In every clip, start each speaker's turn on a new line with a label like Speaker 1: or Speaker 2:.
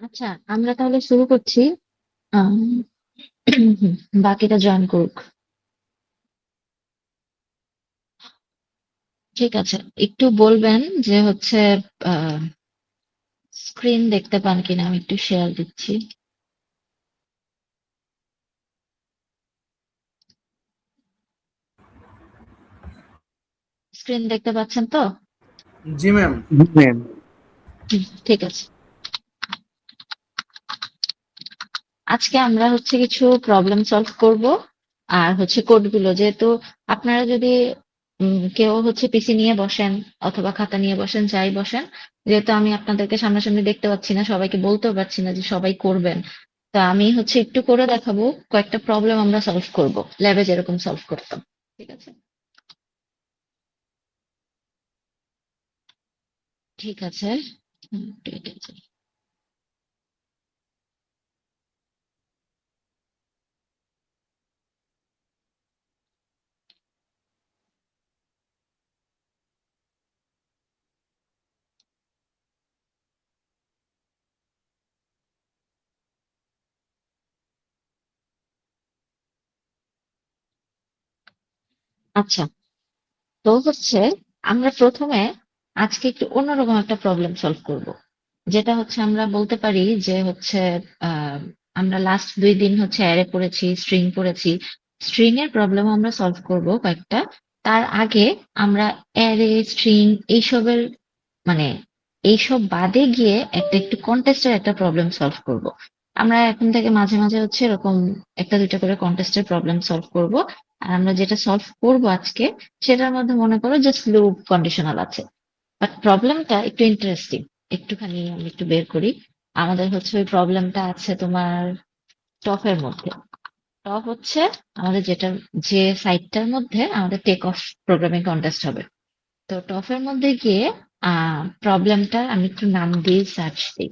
Speaker 1: আচ্ছা, আমরা তাহলে শুরু করছি। আম, বাকিটা জয়েন করুক। ঠিক আছে, একটু বলবেন যে হচ্ছে স্ক্রিন দেখতে পান কিনা, আমি একটু শেয়ার দিচ্ছি। স্ক্রিন দেখতে পাচ্ছেন তো?
Speaker 2: জি ম্যাম।
Speaker 3: জি ম্যাম।
Speaker 1: ঠিক আছে। আজকে আমরা হচ্ছে কিছু প্রবলেম সলভ করব। আর হচ্ছে কোডগুলো, যেহেতু আপনারা যদি কেউ হচ্ছে পিসি নিয়ে বসেন অথবা খাতা নিয়ে বসেন, যাই বসেন, যেহেতু আমি আপনাদেরকে সামনাসামনি দেখতে পাচ্ছি না, সবাইকে বলতেও পারছি না যে সবাই করবেন, তা আমি হচ্ছে একটু করে দেখাবো। কয়েকটা প্রবলেম আমরা সলভ করব, ল্যাবে যেরকম সলভ করতাম। ঠিক আছে? ঠিক আছে। ঠিক আছে। আচ্ছা, তো হচ্ছে আমরা প্রথমে আজকে একটু অন্যরকম একটা প্রবলেম সলভ করব। যেটা হচ্ছে আমরা বলতে পারি যে হচ্ছে আহ, আমরা লাস্ট 2 দিন হচ্ছে অ্যারে পড়েছি, স্ট্রিং পড়েছি। স্ট্রিং এর প্রবলেম আমরা সলভ করব কয়েকটা। তার আগে আমরা অ্যারে, স্ট্রিং এইসবের মানে এইসব বাদে গিয়ে একটা একটু কন্টেস্টের একটা প্রবলেম সলভ করব। আমরা এখন থেকে মাঝে মাঝে হচ্ছে এরকম একটা দুইটা করে কন্টেস্টের প্রবলেম সলভ করব। আর আমরা যেটা সলভ করব আজকে, সেটার মধ্যে মনে করো জাস্ট লুপ কন্ডিশনাল আছে, বাট প্রবলেমটা একটু ইন্টারেস্টিং। একটুখানি আমি একটু বের করি। আমাদের হচ্ছে ওই প্রবলেমটা আছে তোমার টফের মধ্যে। টপ হচ্ছে আমাদের যেটা, যে সাইটটার মধ্যে আমাদের টেক অফ প্রোগ্রামিং কন্টেস্ট হবে। তো টফের মধ্যে গিয়ে প্রবলেমটা আমি একটু নাম দিয়ে সার্চ দিই।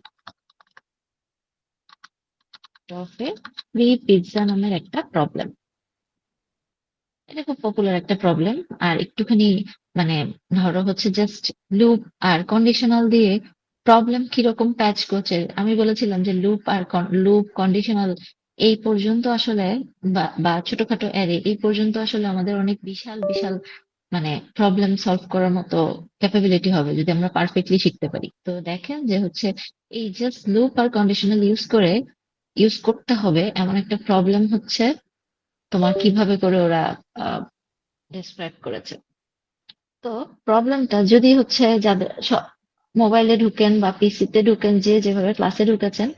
Speaker 1: টফে ফ্রি পিৎজা নামের একটা প্রবলেম। এটা খুব পপুলার একটা প্রবলেম। আর একটুখানি মানে ধরো হচ্ছে জাস্ট লুপ আর কন্ডিশনাল দিয়ে প্রবলেম কিরকম প্যাচ করছে। আমি বলেছিলাম যে লুপ আর লুপ কন্ডিশনাল এই পর্যন্ত আসলে, বা ছোটখাটো অ্যারে এই পর্যন্ত আসলে আমাদের অনেক বিশাল বিশাল মানে প্রবলেম সলভ করার মতো ক্যাপাবিলিটি হবে যদি আমরা পারফেক্টলি শিখতে পারি। তো দেখেন যে হচ্ছে এই জাস্ট লুপ আর কন্ডিশনাল ইউজ করতে হবে এমন একটা প্রবলেম হচ্ছে তোমার কিভাবে করে ওরা ডেসক্রাইব করেছে। তো প্রবলেমটা যদি হচ্ছে যাদের মোবাইলে ঢুকেন বা পিসিতে ঢুকেন, যে যেভাবে ক্লাসে ঢুকেছেন,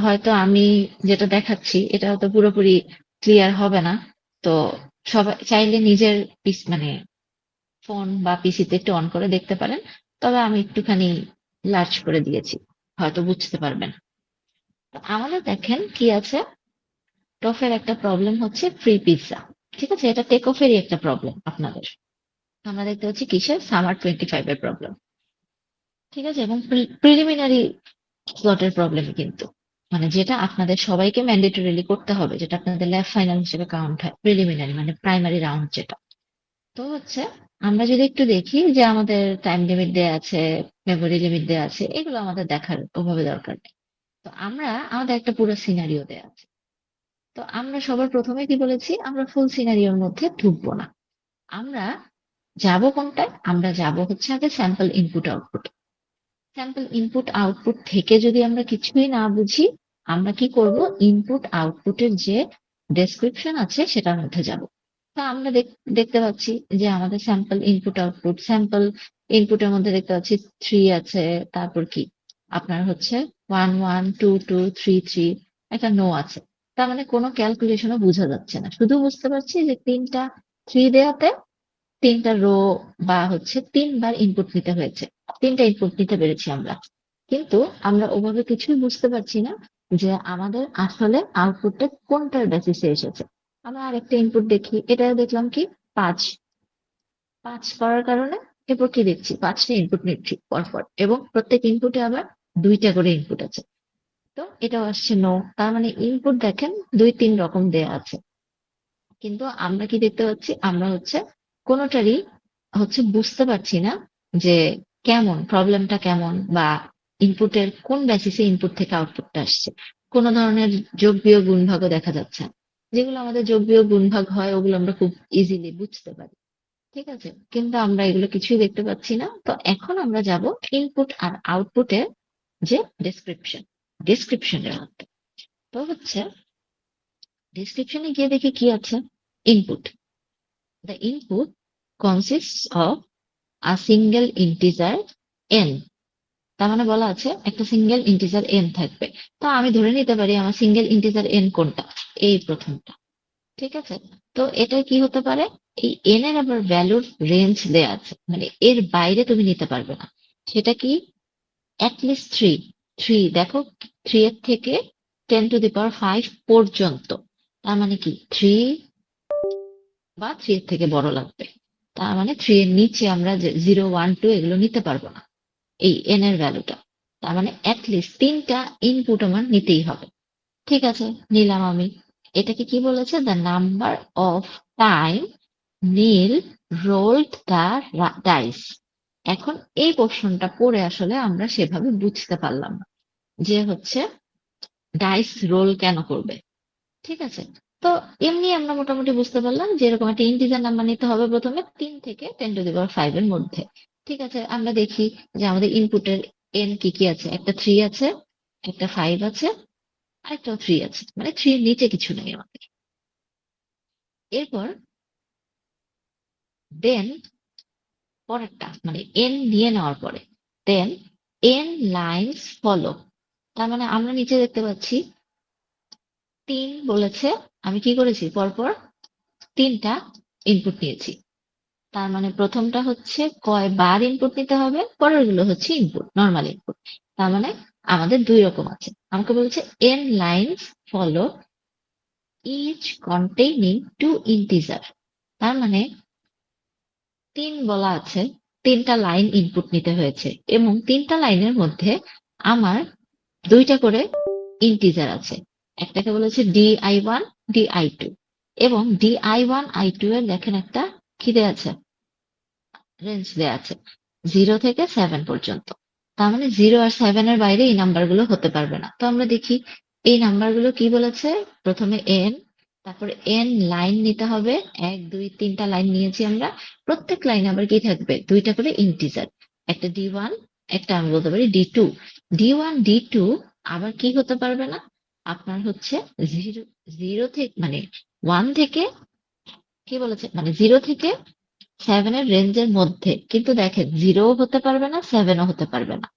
Speaker 1: হয়তো আমি যেটা দেখাচ্ছি এটা হয়তো পুরোপুরি ক্লিয়ার হবে না। তো সবাই চাইলে নিজের মানে ফোন বা পিসিতে একটু অন করে দেখতে পারেন। তবে আমি একটুখানি লার্জ করে দিয়েছি, হয়তো বুঝতে পারবেন। তো আমাদের দেখেন কি আছে। টফের একটা প্রবলেম হচ্ছে ফ্রি পিৎজা। ঠিক আছে, এটা টেক অফেরই একটা প্রবলেম আপনাদের। আমরা দেখতে পাচ্ছি কিসের, সামার 25 এর প্রবলেম। ঠিক আছে, এবং প্রিলিমিনারি স্লটের প্রবলেম কিন্তু, মানে যেটা আপনাদের সবাইকে ম্যান্ডেটরিলি করতে হবে, যেটা আপনাদের ল্যাব ফাইনাল হিসেবে কাউন্ট হয়, প্রিলিমিনারি মানে প্রাইমারি রাউন্ড যেটা। তো হচ্ছে আমরা যদি একটু দেখি যে আমাদের টাইম লিমিট দেয়া আছে, মেমোরি লিমিট দেয়া আছে, এগুলো আমাদের দেখার ওভাবে দরকার নেই। তো আমরা, আমাদের একটা পুরো সিনারিও দেয়া আছে। তো আমরা সবার প্রথমে কি বলেছি, আমরা ফুল সিনারিওর মধ্যে ঢুকবো না। আমরা যাব কোনটায়, আমরা যাব হচ্ছে আগে sample input output. Sample input output থেকে যদি আমরা কিছুই না বুঝি, আমরা কি করব, ইনপুট আউটপুটের যে ডেসক্রিপশন আছে সেটার মধ্যে যাব। তা আমরা দেখতে পাচ্ছি যে আমাদের স্যাম্পল ইনপুট আউটপুট, স্যাম্পল ইনপুটের মধ্যে দেখতে পাচ্ছি 3 আছে, তারপর কি আপনার হচ্ছে 1 1 2 2 3 3, একটা নো আছে। তার মানে কোনো ক্যালকুলেশনও বোঝা যাচ্ছে না, শুধু বুঝতে পারছি যে তিনটা থ্রি দেয়াতে তিনটা রো বা হচ্ছে তিনবার ইনপুট নিতে হয়েছে, তিনটা ইনপুট নিতে পেরেছি আমরা। কিন্তু আমরা ওভাবে কিছুই বুঝতে পারছি না যে আমাদের আসলে আউটপুটটা কোনটার বেসিসে এসেছে। আমরা আরেকটা ইনপুট দেখি, এটা দেখলাম কি 5। 5 করার কারণে এরপর কি দেখছি, 5টা ইনপুট নিচ্ছি পরপর, এবং প্রত্যেক ইনপুটে আবার 2টা করে ইনপুট আছে। তো এটাও আসছে নো। তার মানে ইনপুট দেখেন 2 3 রকম দেয়া আছে। কিন্তু আমরা কি দেখতে পাচ্ছি, আমরা হচ্ছে কোনোটারই হচ্ছে বুঝতে পারছি না যে কেমন প্রবলেমটা, কেমন বা ইনপুটের কোন বেসিসে ইনপুট থেকে আউটপুটটা আসছে। কোনো ধরনের যোগ বিয়োগ গুণভাগও দেখা যাচ্ছে না। যেগুলো আমাদের যোগ বিয়োগ গুণভাগ হয় ওগুলো আমরা খুব ইজিলি বুঝতে পারি। ঠিক আছে, কিন্তু আমরা এগুলো কিছুই দেখতে পাচ্ছি না। তো এখন আমরা যাব ইনপুট আর আউটপুটের যে ডিসক্রিপশনের মধ্যে। তো হচ্ছে ডিসক্রিপশনে গিয়ে দেখি কি আছে। Input, the input consists of a single integer n। তার মানে বলা আছে একটা সিঙ্গেল ইন্টিজার n থাকবে। তো আমি ধরে নিতে পারি আমার সিঙ্গেল ইন্টিজার n কোনটা, এই প্রথমটা। ঠিক আছে, তো এটা কি হতে পারে, এই n এর আবার ভ্যালুর রেঞ্জ দেয়া আছে, মানে এর বাইরে তুমি নিতে পারবে না। সেটা কি, অ্যাটলিস্ট থ্রি। দেখো, 3 এর থেকে 10⁵ পর্যন্ত। তার মানে কি 3 বা 3 এর থেকে বড় লাগবে। তার মানে 3 এর নিচে আমরা 0 1 2 এগুলো নিতে পারবো না, এই n এর ভ্যালুটা। তার মানে অ্যাটলিস্ট 3টা ইনপুট আমার নিতেই হবে। ঠিক আছে, নিলাম আমি। এটাকে কি বলেছে, the number of time Neel rolled the dice. এখন এই পোর্শনটা পড়ে আসলে আমরা সেভাবে বুঝতে পারলাম না যে হচ্ছে ডাইস রোল কেন করবে। ঠিক আছে, তো এমনি আমরা মোটামুটি বুঝতে পারলাম যে এরকম একটা ইন্টিজার নাম্বার নিতে হবে প্রথমে 3 থেকে 10⁵ এর মধ্যে। ঠিক আছে, আমরা দেখি যে আমাদের ইনপুটের এন কি কি আছে। একটা 3 আছে, একটা 5 আছে, আরেকটাও 3 আছে, মানে 3 এর নিচে কিছু নেই আমাদের। এরপর দেন পরেরটা মানে এন নিয়ে নেওয়ার পরে দেন এন লাইনস ফলো। তার মানে আমরা নিচে দেখতে পাচ্ছি 3 বলেছে। আমি কি করেছি, পরপর 3টা ইনপুট নিয়েছি। তার মানে প্রথমটা হচ্ছে কয়বার ইনপুট নিতে হবে, পরের গুলো হচ্ছে ইনপুট, নর্মাল ইনপুট। তার মানে আমাদের 2 রকম আছে। আমাকে বলছে n lines follow each containing 2 integer. তার মানে 3 বলা আছে, 3টা লাইন ইনপুট নিতে হয়েছে এবং 3টা লাইনের মধ্যে আমার 2টা করে ইন্টিজার আছে। একটাকে বলেছে di1 di2, এবং di1 i2 এর দেখেন একটা কি দেয়া আছে, রেঞ্জ দেয়া আছে 0 থেকে 7 পর্যন্ত। তার মানে 0 আর 7 এর বাইরে এই নাম্বারগুলো হতে পারবে না। তো আমরা দেখি এই নাম্বারগুলো কি বলেছে। প্রথমে এন, তারপরে এন লাইন নিতে হবে, 1 2 3টা লাইন নিয়েছি আমরা। প্রত্যেক লাইনে আবার কি থাকবে, 2টা করে ইন্টিজার। একটা d1, একটা আমি বলতে পারি d2। d1 d2 আবার কি হতে পারবে না, আপনার হচ্ছে জিরো, জিরো থেকে মানে 1 থেকে, কি বলেছে, মানে 0 থেকে 7 এর রেঞ্জের মধ্যে। কিন্তু দেখেন 0ও হতে পারবে না, 7ও হতে পারবে না,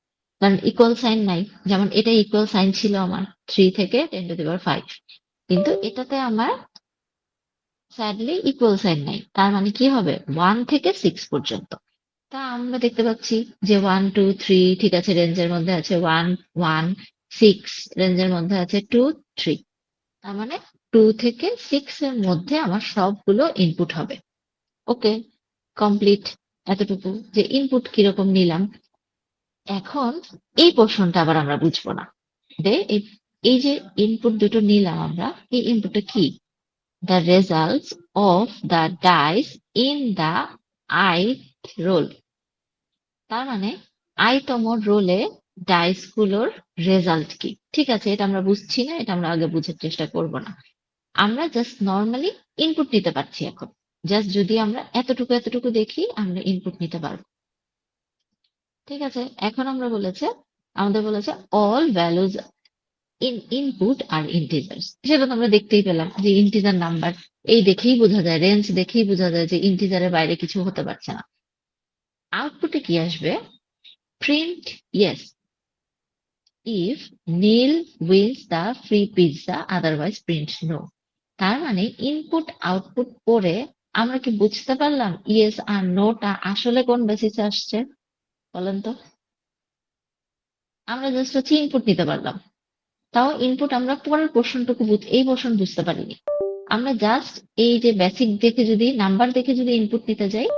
Speaker 1: কারণ ইকুয়াল সাইন নাই। যেমন এটা ইকুয়াল সাইন ছিল আমার 3 থেকে 10⁵, কিন্তু এটাতে আমার স্যাডলি ইকুয়াল সাইন নাই। তার মানে কি হবে, 1 থেকে 6 পর্যন্ত। তা আমরা দেখতে পাচ্ছি যে 1 2 3 ঠিক আছে, রেঞ্জের মধ্যে আছে। 1 1 6 রেঞ্জের মধ্যে আছে। 2 3, তার মানে 2 থেকে 6 এর মধ্যে আমার সবগুলো ইনপুট হবে। ওকে, কমপ্লিট। এতটুকু যে ইনপুট কিরকম নিলাম। এখন এই পোর্শনটা আবার আমরা বুঝবো না। এই যে ইনপুট দুটো নিলাম আমরা, এই ইনপুটটা কি, the results of the dice in the i roll. তার মানে তম রোলে ডাইস গুলোর রেজাল্ট কি। ঠিক আছে, এটা আমরা বুঝছি না, এটা আমরা আগে বুঝার চেষ্টা করব না। আমরা জাস্ট নর্মালি ইনপুট নিতে পারছি এখন। জাস্ট যদি আমরা এতটুকু এতটুকু দেখি আমরা ইনপুট নিতে পারবো। ঠিক আছে, এখন আমাদের বলেছে all values in input are integers. সেটা তো আমরা দেখতেই পেলাম যে ইন্টিজার নাম্বার, এই দেখেই বোঝা যায়, রেঞ্জ দেখেই বোঝা যায় যে ইন্টিজারের বাইরে কিছু হতে পারছে না। আউটপুটে কি আসবে, print yes if Neel wins the free pizza, otherwise print no. তার মানে ইনপুট আউটপুট পড়ে আমরা কি বুঝতে পারলাম ইয়েস আর নোটা আসলে কোন বেসিসে আসছে, বলেন তো। আমরা জাস্ট হচ্ছে ইনপুট নিতে পারলাম, তাও ইনপুট আমরা পরের পোর্শনটুকু এই পোর্শন বুঝতে পারিনি। আমরা জাস্ট এই যে বেসিক দেখে যদি, নাম্বার দেখে যদি ইনপুট নিতে যাই,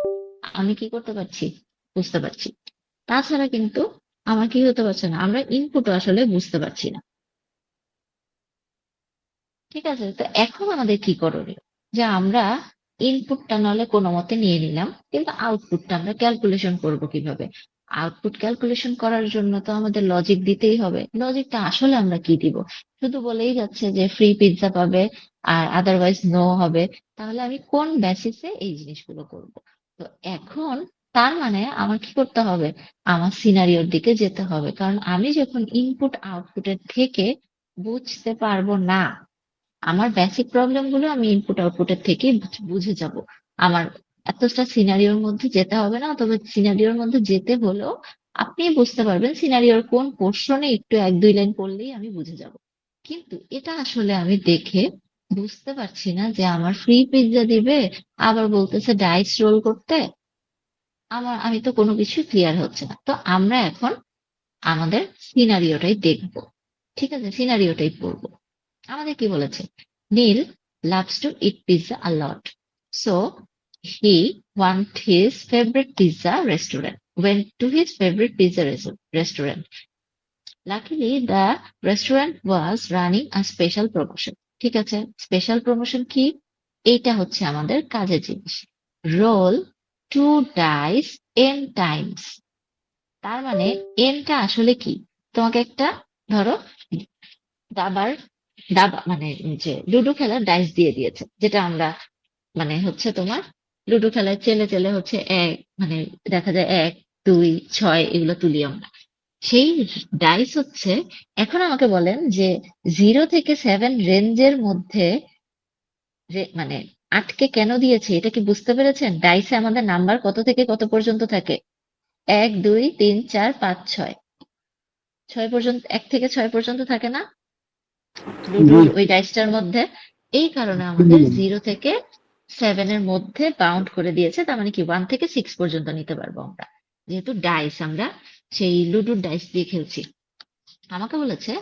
Speaker 1: আমি কি করতে পারছি, বুঝতে পারছি। তাছাড়া কিন্তু আমার কি হতে পারছে না, আমরা ইনপুট আসলে বুঝতে পারছি না। ঠিক আছে, তো এখন আমাদের কি করণীয়, যে আমরা ইনপুটটা নাহলে কোনো মতে নিয়ে নিলাম, কিন্তু আউটপুটটা আমরা ক্যালকুলেশন করব কিভাবে। আউটপুট ক্যালকুলেশন করার জন্য তো আমাদের লজিক দিতেই হবে। লজিকটা আসলে আমরা কি দিব? শুধু বলেই যাচ্ছে যে ফ্রি পিৎজা পাবে আর আদারওয়াইজ নো হবে। তাহলে আমি কোন বেসিসে এই জিনিসগুলো করব? তো এখন তার মানে আমার কি করতে হবে? আমার সিনারিওর দিকে যেতে হবে, কারণ আমি যখন ইনপুট আউটপুটের থেকে বুঝতে পারবো না, আমার বেসিক প্রবলেম গুলো আমি ইনপুট আউটপুটের থেকেই বুঝে যাব। আমার এতটা সিনারিওর মধ্যে যেতে হবে না, তবে সিনারিওর মধ্যে যেতে হলেও আপনি বুঝতে পারবেন সিনারিওর কোন পোর্শনে একটু এক দুই লাইন পড়লেই আমি বুঝে যাব। কিন্তু এটা আসলে আমি দেখে বুঝতে পারছি না যে আমার ফ্রি পিৎজা দিবে, আবার বলতেছে ডাইস রোল করতে। আমি তো কোনো কিছু ক্লিয়ার হচ্ছে না। তো আমরা এখন আমাদের সিনারিওটাই দেখব। ঠিক আছে, সিনারিওটাই পড়বো। আমাদের কি বলেছে? নীল loves to eat pizza a lot. So he went to his favorite pizza restaurant. Luckily, the restaurant was running a special promotion. ঠিক আছে, স্পেশাল প্রমোশন কি? এইটা হচ্ছে আমাদের কাজের জিনিস। Roll two dice n times. তার মানে এনটা আসলে কি? তোমাকে একটা, ধরো, দাবার দাবা মানে যে লুডো খেলার ডাইস দিয়ে দিয়েছে, যেটা আমরা মানে হচ্ছে তোমার লুডো খেলায় চেলে চেলে হচ্ছে এক, মানে দেখা যায় 1, 2, 6 এগুলো তুলি আমরা। সেই ডাইস হচ্ছে, এখন আমাকে বলেন যে 0 থেকে 7 রেঞ্জের মধ্যে মানে আটকে কেন দিয়েছে, এটা কি বুঝতে পেরেছেন? ডাইসে আমাদের নাম্বার কত থেকে কত পর্যন্ত থাকে? 1, 2, 3, 4, 5, 6, 6 পর্যন্ত, 1 থেকে 6 পর্যন্ত থাকে না
Speaker 2: জি।
Speaker 1: লুডোর ওই ডাইসটার মধ্যে? এই কারণে আমাদের 0 থেকে 7 এর মধ্যে বাউন্ড করে দিয়েছে। তার মানে কি 1 থেকে 6 পর্যন্ত নিতে পারবো আমরা, যেহেতু ডাইস আমরা সেই লুডোর ডাইস দিয়ে খেলছি। আমাকে বলেছে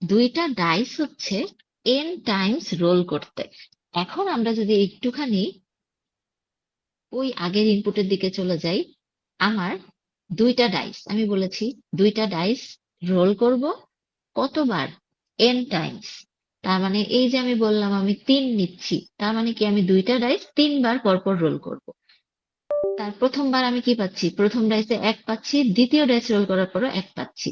Speaker 1: দুইটা ডাইস হচ্ছে n টাইমস রোল করতে। এখন আমরা যদি একটুখানি ওই আগের ইনপুটের দিকে চলে যাই, আমার দুইটা ডাইস, আমি বলেছি দুইটা ডাইস রোল করব কতবার? n times. তার মানে এই যে আমি বললাম আমি 3 নিচ্ছি, তার মানে কি আমি দুইটা ডাইস 3 বার পরপর রোল করব। তার প্রথমবার আমি কি পাচ্ছি? প্রথম ডাইসে 1 পাচ্ছি, দ্বিতীয় ডাইস রোল করার পরও 1 পাচ্ছি।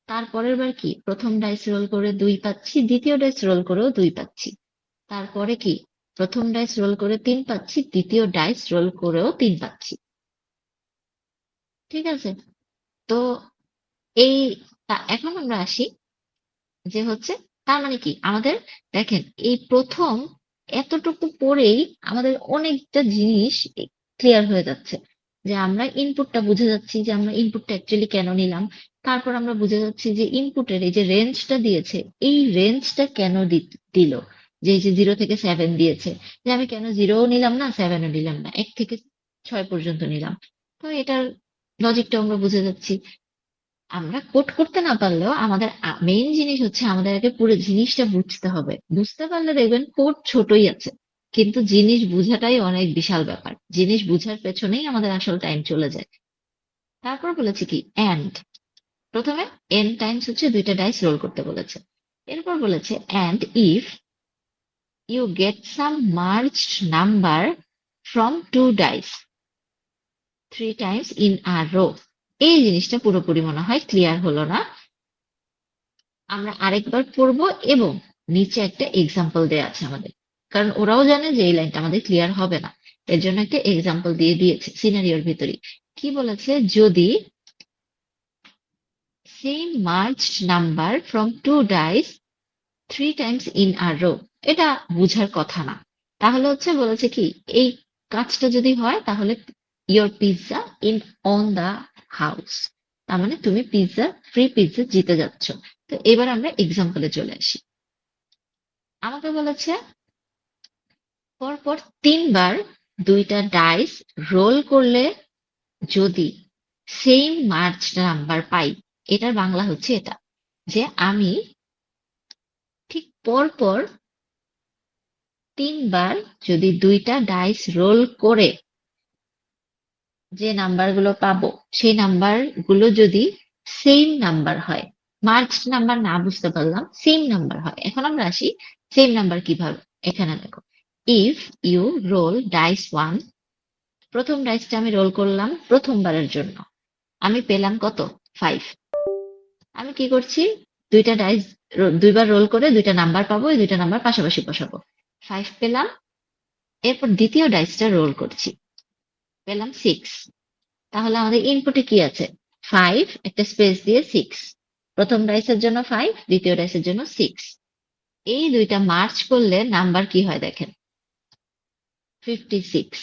Speaker 1: তারপরের বার কি? প্রথম ডাইস রোল করে 2 পাচ্ছি, দ্বিতীয় ডাইস রোল করেও 2 পাচ্ছি। তারপরে কি? প্রথম ডাইস রোল করে 3 পাচ্ছি, দ্বিতীয় ডাইস রোল করেও 3 পাচ্ছি। ঠিক আছে? তো এই এখন আমরা আসি যে হচ্ছে, তার মানে কি আমাদের, দেখেন এই প্রথম এতটুকু পড়েই আমাদের অনেকটা জিনিস ক্লিয়ার হয়ে যাচ্ছে, যে আমরা ইনপুটটা বুঝে যাচ্ছি যে আমরা ইনপুটটা অ্যাকচুয়ালি কেন নিলাম। তারপর আমরা বুঝে যাচ্ছি যে ইনপুটের এই যে রেঞ্জটা দিয়েছে, এই রেঞ্জটা কেন দিল, যে এই যে 0 থেকে 7 দিয়েছে, যে আমি কেন 0ও নিলাম না 7ও নিলাম না, 1 থেকে 6 পর্যন্ত নিলাম। তো এটার লজিকটা আমরা বুঝে যাচ্ছি। আমরা কোড করতে না পারলেও আমাদের মেইন জিনিস হচ্ছে আমাদেরকে পুরো জিনিসটা বুঝতে হবে। বুঝতে পারলে দেখবেন কোড ছোটই আছে, কিন্তু জিনিস বুঝাটাই অনেক বিশাল ব্যাপার। জিনিস বুঝার পেছনেই আমাদের আসল টাইম চলে যায়। তারপর বলেছে কি অ্যান্ড, প্রথমে n টাইমস হচ্ছে দুইটা ডাইস রোল করতে বলেছে। এরপর বলেছে and if you get some merged number from 2 dice 3 times in a row. এই জিনিসটা পুরোপুরি মনে হয় ক্লিয়ার হলো না। আমরা আরেকবার পড়বো এবং নিচে একটা এক্সাম্পল দেয়া আছে আমাদের, কারণ ওরাও জানে যে এই লাইনটা আমাদের ক্লিয়ার হবে না। এর জন্য একটা এক্সাম্পল দিয়ে দিয়েছে সিনারিওর ভিতরে। কি বলেছে? যদি same merged number from 2 dice 3 times in a row, এটা বুঝার কথা না। তাহলে হচ্ছে বলেছে কি, এই কাজটা যদি হয় তাহলে your pizza in on the house, তার মানে তুমি ফ্রি পিৎজা জিতে যাচ্ছ। তো এবার আমরা এক্সাম্পলে চলে আসি। আমাকে বলেছে পরপর 3 বার দুইটা ডাইস রোল করলে যদি সেম মার্চ নাম্বার পাই। এটার বাংলা হচ্ছে এটা, যে আমি ঠিক পরপর 3 বার যদি দুইটা ডাইস রোল করে যে নাম্বারগুলো পাবো, সেই নাম্বারগুলো যদি সেম নাম্বার হয়, মার্চ নাম্বার না, বুঝতে পারলাম, সেম নাম্বার হয়। এখন আমরা আসি সেম নাম্বার কিভাবে। এখানে দেখো, ইফ ইউ রোল ডাইস 1, প্রথম ডাইসটা আমি রোল করলাম প্রথমবারের জন্য, আমি পেলাম কত? 5। আমি কি করছি? দুইটা ডাইস দুইবার রোল করে দুইটা নাম্বার পাবো, এই দুইটা নাম্বার পাশাপাশি বসাবো। 5 পেলাম, এরপর দ্বিতীয় ডাইসটা রোল করছি, পেলাম 6। তাহলে আমাদের ইনপুটে কি আছে? 5 একটা স্পেস দিয়ে 6। প্রথম ডাইসের জন্য 5, দ্বিতীয় ডাইসের জন্য 6। এই দুইটা মার্চ করলে নাম্বার কি হয় দেখেন, 56।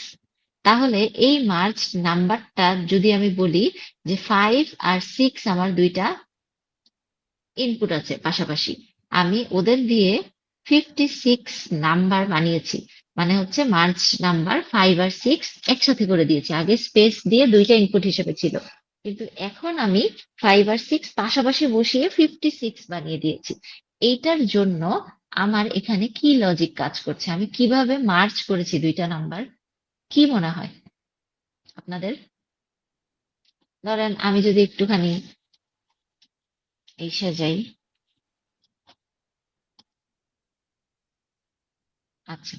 Speaker 1: তাহলে এই মার্চ নাম্বারটা যদি আমি বলি যে 5 আর 6 আমার দুইটা ইনপুট আছে পাশাপাশি, আমি ওদের দিয়ে 56 নাম্বার বানিয়েছি। মানে হচ্ছে মার্চ নাম্বার 5 আর 6 একসাথে করে দিয়েছি। আগে স্পেস দিয়ে দুইটা ইনপুট হিসেবে ছিল, কিন্তু এখন আমি 5 আর 6 পাশাপাশি বসিয়ে 56 বানিয়ে দিয়েছি। এইটার জন্য আমার এখানে কি লজিক কাজ করছে, আমি কিভাবে মার্চ করেছি দুইটা নাম্বার, কি মনে হয় আপনাদের? ধরেন আমি যদি একটুখানি এই সাজাই, আচ্ছা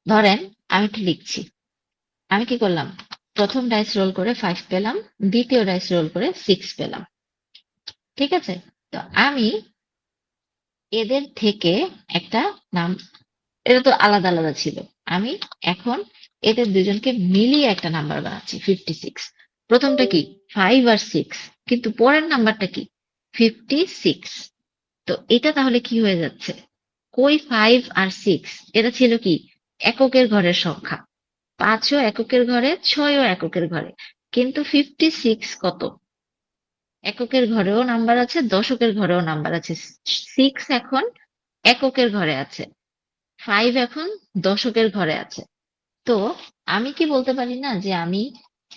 Speaker 1: ধরেন আমি একটু লিখছি। আমি কি করলাম? প্রথম ডাইস রোল করে 5 পেলাম, দ্বিতীয় ডাইস রোল করে 6 পেলাম। ঠিক আছে? তো আমি এদের থেকে একটা নাম, এটা তো আলাদা আলাদা ছিল, আমি এখন এদের দুজনকে মিলিয়ে একটা নাম্বার বানাচ্ছি 56। প্রথমটা কি? 5 আর 6, কিন্তু পরের নাম্বারটা কি? 56। তো এটা তাহলে কি হয়ে যাচ্ছে? কই 5 আর 6? এটা ছিল কি? এককের ঘরের সংখ্যা। 5ও এককের ঘরে, 6ও এককের ঘরে। কিন্তু 56 কত? এককের ঘরেও নাম্বার আছে, দশকের ঘরেও নাম্বার আছে। 6 এখন এককের ঘরে আছে, 5 এখন দশকের ঘরে আছে। তো আমি কি বলতে পারি না যে আমি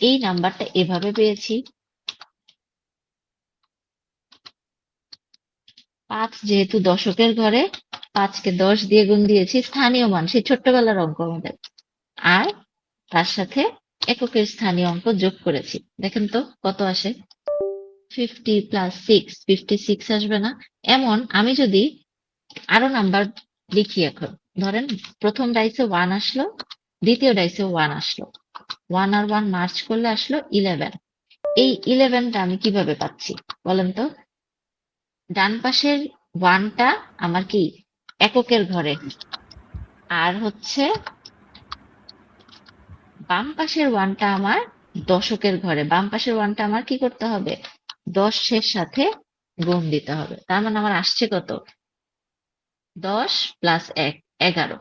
Speaker 1: এই নাম্বারটা এভাবে পেয়েছি? 5 যেহেতু দশকের ঘরে, 5কে 10 দিয়ে গুণ দিয়েছি, স্থানীয় মান, সেই ছোট্টবেলার অঙ্ক আমাদের। আর তার সাথে এককের স্থানীয় অঙ্ক যোগ করেছি। দেখেন তো কত আসে? 50 প্লাস 6, 56 আসবে না? এমন আমি যদি আরো নাম্বার লিখি এখন, ধরেন প্রথম ডাইসে 1 আসলো, দ্বিতীয় ডাইসে 1 আসলো, 1 আর 1 মার্চ করলে আসলো 11। এই 11টা আমি কিভাবে পাচ্ছি বলেন তো? ডান পাশের 1টা আমার কি? এককের ঘরে। আর হচ্ছে বাম পাশের 1টা আমার দশকের ঘরে। বাম পাশের 1টা আমার কি করতে হবে? 10-এর সাথে গুণ দিতে হবে। তার মানে আমার আসছে কত? 10 প্লাস 1, 11।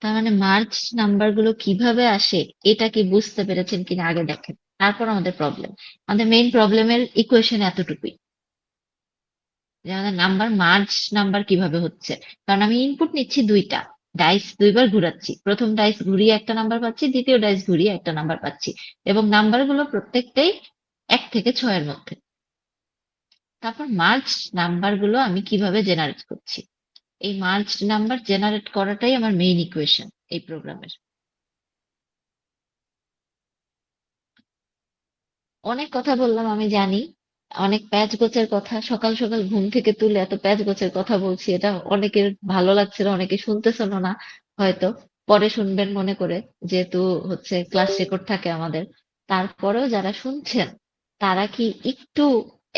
Speaker 1: তার মানে মার্চ নাম্বার গুলো কিভাবে আসে এটা কি বুঝতে পেরেছেন কিনা আগে দেখেন, তারপর আমাদের প্রবলেম। আমাদের মেইন প্রবলেমের ইকুয়েশন এতটুকুই, যে আমাদের নাম্বার মার্চ নাম্বার কিভাবে হচ্ছে। কারণ আমি ইনপুট নিচ্ছি দুইটা, ডাইস দুইবার ঘুরাচ্ছি, প্রথম ডাইস ঘুরিয়ে একটা নাম্বার পাচ্ছি, দ্বিতীয় ডাইস ঘুরিয়ে একটা নাম্বার পাচ্ছি, এবং নাম্বার গুলো প্রত্যেকটাই 1 থেকে 6-এর মধ্যে। তারপর মার্চ নাম্বার গুলো আমি কিভাবে জেনারেট করছি, এই মার্চ নাম্বার জেনারেট করাটাই আমার মেইন ইকুয়েশন এই প্রোগ্রামের। অনেক কথা বললাম আমি জানি, অনেক প্যাচ গোছের কথা, সকাল সকাল ঘুম থেকে তুলে এত প্যাচ গোছের কথা বলছি, এটা অনেকের ভালো লাগছে না, অনেকে শুনতেছেন না হয়তো, পরে শুনবেন মনে করে, যেহেতু হচ্ছে ক্লাস রেকর্ড থাকে আমাদের। তারপরেও যারা শুনছেন তারা কি একটু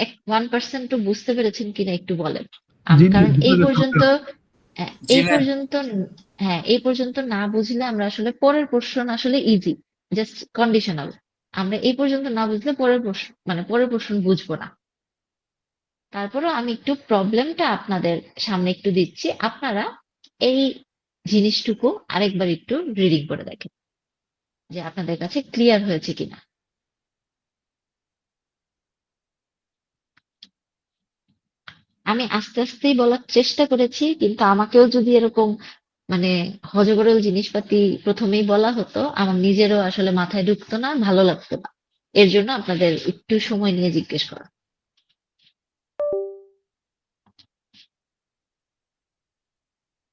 Speaker 1: 1% বুঝতে পেরেছেন কিনা একটু বলেন।
Speaker 3: জি জি,
Speaker 1: কারণ এই
Speaker 3: ভিতরে
Speaker 1: পর্যন্ত,
Speaker 3: ঢোকা।
Speaker 2: জি
Speaker 1: এই
Speaker 2: ম্যাম।
Speaker 1: পর্যন্ত, হ্যাঁ এই পর্যন্ত না বুঝলে আমরা আসলে পরের পোর্শন আসলে ইজি, জাস্ট কন্ডিশনাল। আমরা এই পর্যন্ত না বুঝলে পরের প্রশ্ন, মানে পরের প্রশ্ন বুঝবো না। তারপরেও আমি একটু প্রবলেমটা আপনাদের সামনে একটু দিচ্ছি, আপনারা এই জিনিসটুকু আরেকবার একটু রিডিং করে দেখেন যে আপনাদের কাছে ক্লিয়ার হয়েছে কিনা। আমি আস্তে আস্তেই বলার চেষ্টা করেছি, কিন্তু আমাকেও যদি এরকম মানে হজগরল জিনিসপাতি প্রথমেই বলা হতো, আমার নিজেরও আসলে মাথায় ঢুকতো না, ভালো লাগতো না। এর জন্য আপনাদের একটু সময় নিয়ে জিজ্ঞেস করা।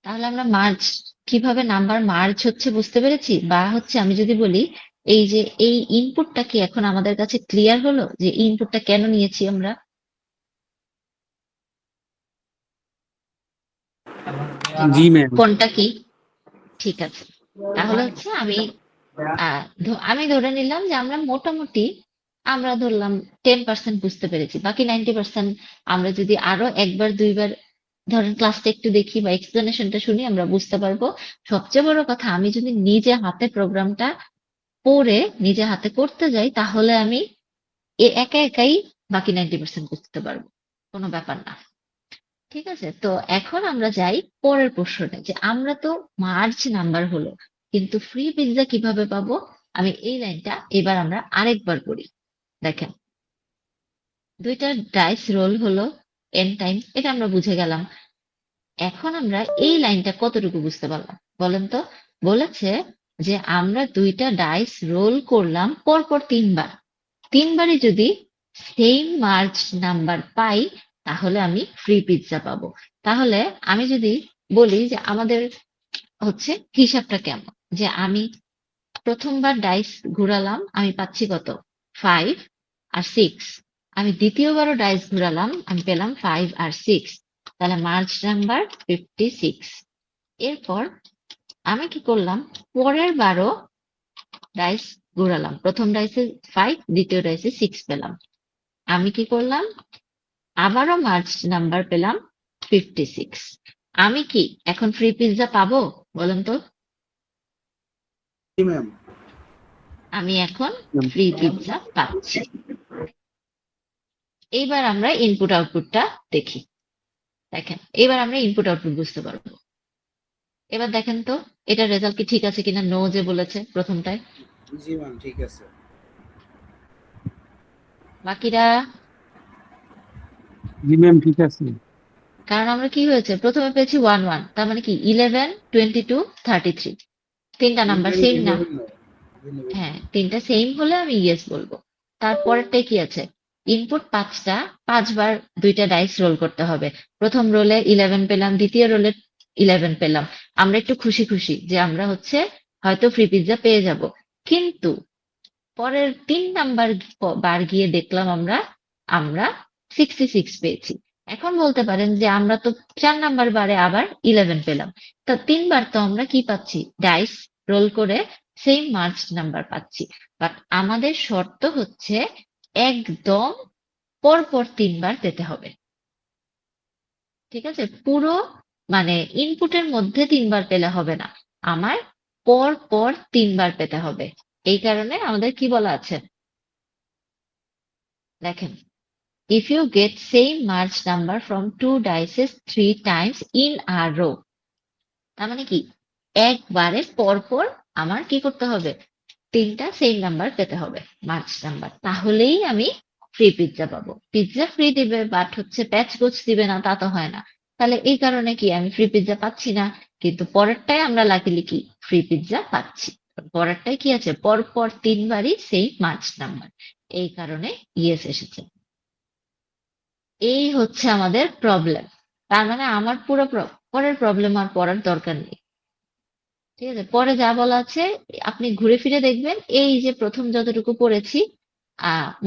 Speaker 1: তাহলে আমরা মার্চ, কিভাবে নাম্বার মার্চ হচ্ছে বুঝতে পেরেছি, বা হচ্ছে আমি যদি বলি এই যে এই ইনপুটটা কি এখন আমাদের কাছে ক্লিয়ার হলো যে ইনপুটটা কেন নিয়েছি আমরা,
Speaker 3: জি ম্যাম।
Speaker 1: কোনটা কি? ঠিক আছে, তাহলে হচ্ছে আমি আমি ধরে নিলাম যে আমরা মোটামুটি আমরা ধরলাম 10% বুঝতে পেরেছি, বাকি 90% আমরা যদি আরো একবার দুইবার ধরেন ক্লাসটা একটু দেখি বা এক্সপ্লেনেশনটা শুনি আমরা বুঝতে পারবো। সবচেয়ে বড় কথা, আমি যদি নিজে হাতে প্রোগ্রামটা পড়ে নিজে হাতে করতে যাই তাহলে আমি একা একাই বাকি 90% বুঝতে পারবো, কোনো ব্যাপার না। ঠিক আছে, তো এখন আমরা যাই পরের প্রশ্নটা, যে আমরা তো মার্চ নাম্বার হলো, কিন্তু ফ্রি পিৎজা কিভাবে পাবো? আমি এই লাইনটা এবার আমরা আরেকবার করি। দেখেন, দুইটা ডাইস রোল হলো এন টাইম, এটা আমরা বুঝে গেলাম। এখন আমরা এই লাইনটা কতটুকু বুঝতে পারলাম বলেন তো? বলেছে যে আমরা দুইটা ডাইস রোল করলাম পরপর তিনবার, তিনবারই যদি সেম মার্চ নাম্বার পাই তাহলে আমি ফ্রি পিৎজা পাবো। তাহলে আমি যদি বলি যে আমাদের হচ্ছে হিসাবটা কেমন, যে আমি প্রথমবার ডাইস ঘুরালাম, আমি পাচ্ছি কত? 5 আর 6। আমি দ্বিতীয়বারও ডাইস ঘুরালাম, আমি পেলাম 5 আর 6, তাহলে মার্চ নাম্বার 56। এরপর আমি কি করলাম, পরের বারও ডাইস ঘুরালাম, প্রথম ডাইসে 5, দ্বিতীয় ডাইসে 6 পেলাম। আমি কি করলাম, আবারও মার্চ নাম্বার পেলাম 56। আমি কি এখন ফ্রি পিৎজা পাবো বলেন তো?
Speaker 3: জি ম্যাম।
Speaker 1: আমি এখন ফ্রি পিৎজা পাচ্ছি। এইবার আমরা ইনপুট আউটপুটটা দেখি। দেখেন, এবার আমরা ইনপুট আউটপুট বুঝতে পারবো। এবার দেখেন তো এটা রেজাল্ট কি ঠিক আছে কিনা। নো যে বলেছে প্রথমটায়,
Speaker 3: জি ম্যাম, ঠিক আছে।
Speaker 1: বাকিরা?
Speaker 2: জি ম্যাম, ঠিক আছে।
Speaker 1: কারণ আমরা কি হয়েছে, প্রথমে পেয়েছি 1 1, তার মানে কি 11 22 33, তিনটা নাম্বার
Speaker 3: তিনটাই
Speaker 1: সেম
Speaker 3: ভিন্ন
Speaker 1: না?
Speaker 3: ভিন্ন। ভিন্ন ভিন্ন।
Speaker 1: হ্যাঁ, তিনটা সেম হলে আমি ইয়েস বলবো। তারপরেরটাই কি আছে, ইনপুট 5টা, 5বার দুইটা ডাইস রোল করতে হবে। প্রথম রোলে 11 পেলাম, দ্বিতীয় রোলে 11 পেলাম। আমরা একটু খুশি খুশি যে আমরা হচ্ছে হয়তো ফ্রি পিৎজা পেয়ে যাব। কিন্তু পরের 3 নাম্বার বার গিয়ে দেখলাম আমরা আমরা 66 পেয়েছি। এখন বলতে পারেন যে আমরা তো 4 নাম্বার বারে আবার 11 পেলাম, তা 3বার তো আমরা কি পাচ্ছি, ডাইস রোল করে সেম মার্চ নাম্বার পাচ্ছি। বাট আমাদের শর্ত হচ্ছে একদম পরপর 3বার পেতে হবে। ঠিক আছে, পুরো মানে ইনপুটের মধ্যে 3বার পেলে হবে না, আমার পর পর 3বার পেতে হবে। এই কারণে আমাদের কি বলা আছে, দেখেন, if you get same March number from two dices 3 times in a row, তার মানে কি একবারে পর পর আমার কি করতে হবে, 3টা সেম নাম্বার পেতে হবে মার্চ নাম্বার, তাহলেই আমি ফ্রি পিৎজা পাবো। পিৎজা ফ্রি দিবে বাট হচ্ছে প্যাচ গোছ দিবে না, তা তো হয় না। তাহলে এই কারণে কি আমি ফ্রি পিৎজা পাচ্ছি না। কিন্তু পরেরটাই আমরা লাকিলি কি ফ্রি পিৎজা পাচ্ছি। পরেরটাই কি আছে, পর পর 3বারই সেই মার্চ নাম্বার, এই কারণে ইয়েস এসেছে। এই হচ্ছে আমাদের প্রবলেম। তার মানে আমার পুরো পরের প্রবলেম আর পড়ার দরকার নেই। ঠিক আছে, পরে যা বলা আছে আপনি ঘুরে ফিরে দেখবেন, এই যে প্রথম যতটুকু পড়েছি,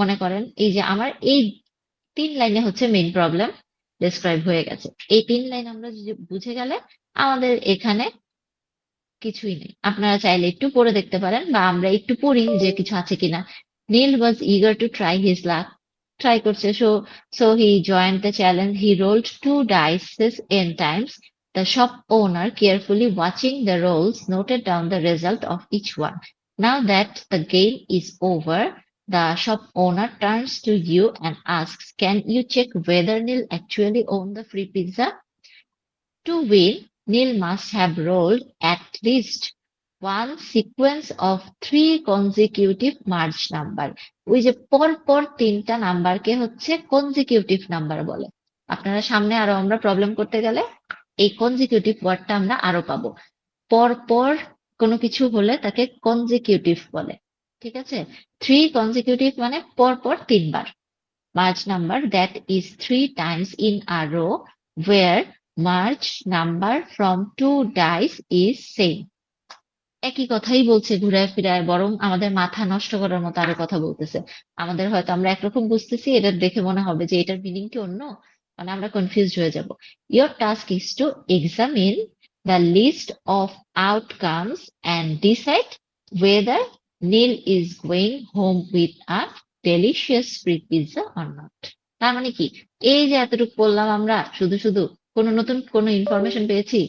Speaker 1: মনে করেন এই যে আমার এই 3 লাইনে হচ্ছে মেইন প্রবলেম ডেসক্রাইব হয়ে গেছে। এই 3 লাইন আমরা বুঝে গেলে আমাদের এখানে কিছুই নেই। আপনারা চাইলে একটু পড়ে দেখতে পারেন, বা আমরা একটু পড়ি যে কিছু আছে কিনা। নীল was eager to try his luck. Try করছে, so he joined the challenge. He rolled 2 dice n times. The shop owner, carefully watching the rolls, noted down the result of each one. Now that the game is over, the shop owner turns to you and asks, can you check whether Neil actually owned the free pizza? To win, Neil must have rolled at least one sequence of 3 consecutive March number. ওই যে পরপর 3টা নাম্বারকে হচ্ছে consecutive number বলে। আপনারা সামনে আরো আমরা প্রবলেম করতে গেলে এই কনজিকিউটিভ ওয়ার্ডটা আমরা আরো পাবো। পরপর কোনো কিছু হলে তাকে কনজিকিউটিভ বলে। ঠিক আছে, 3 consecutive মানে পরপর 3বার। March number that is 3 times in a row where March number from 2 dice is same. একই কথাই বলছে ঘুরায় ফিরায়, বরং আমাদের মাথা নষ্ট করার মতো আরো কথা বলতেছে। আমাদের হয়তো আমরা একরকম বুঝতেছি, এটা দেখে মনে হবে যে এটার মিনিং কি অন্য, মানে আমরা কনফিউজড হয়ে যাব। Your task is to examine the list of outcomes and decide whether Neil is going home with a delicious free pizza or not. তার মানে কি, এই যে এতটুকু বললাম আমরা, শুধু শুধু কোনো নতুন কোনো ইনফরমেশন পেয়েছি?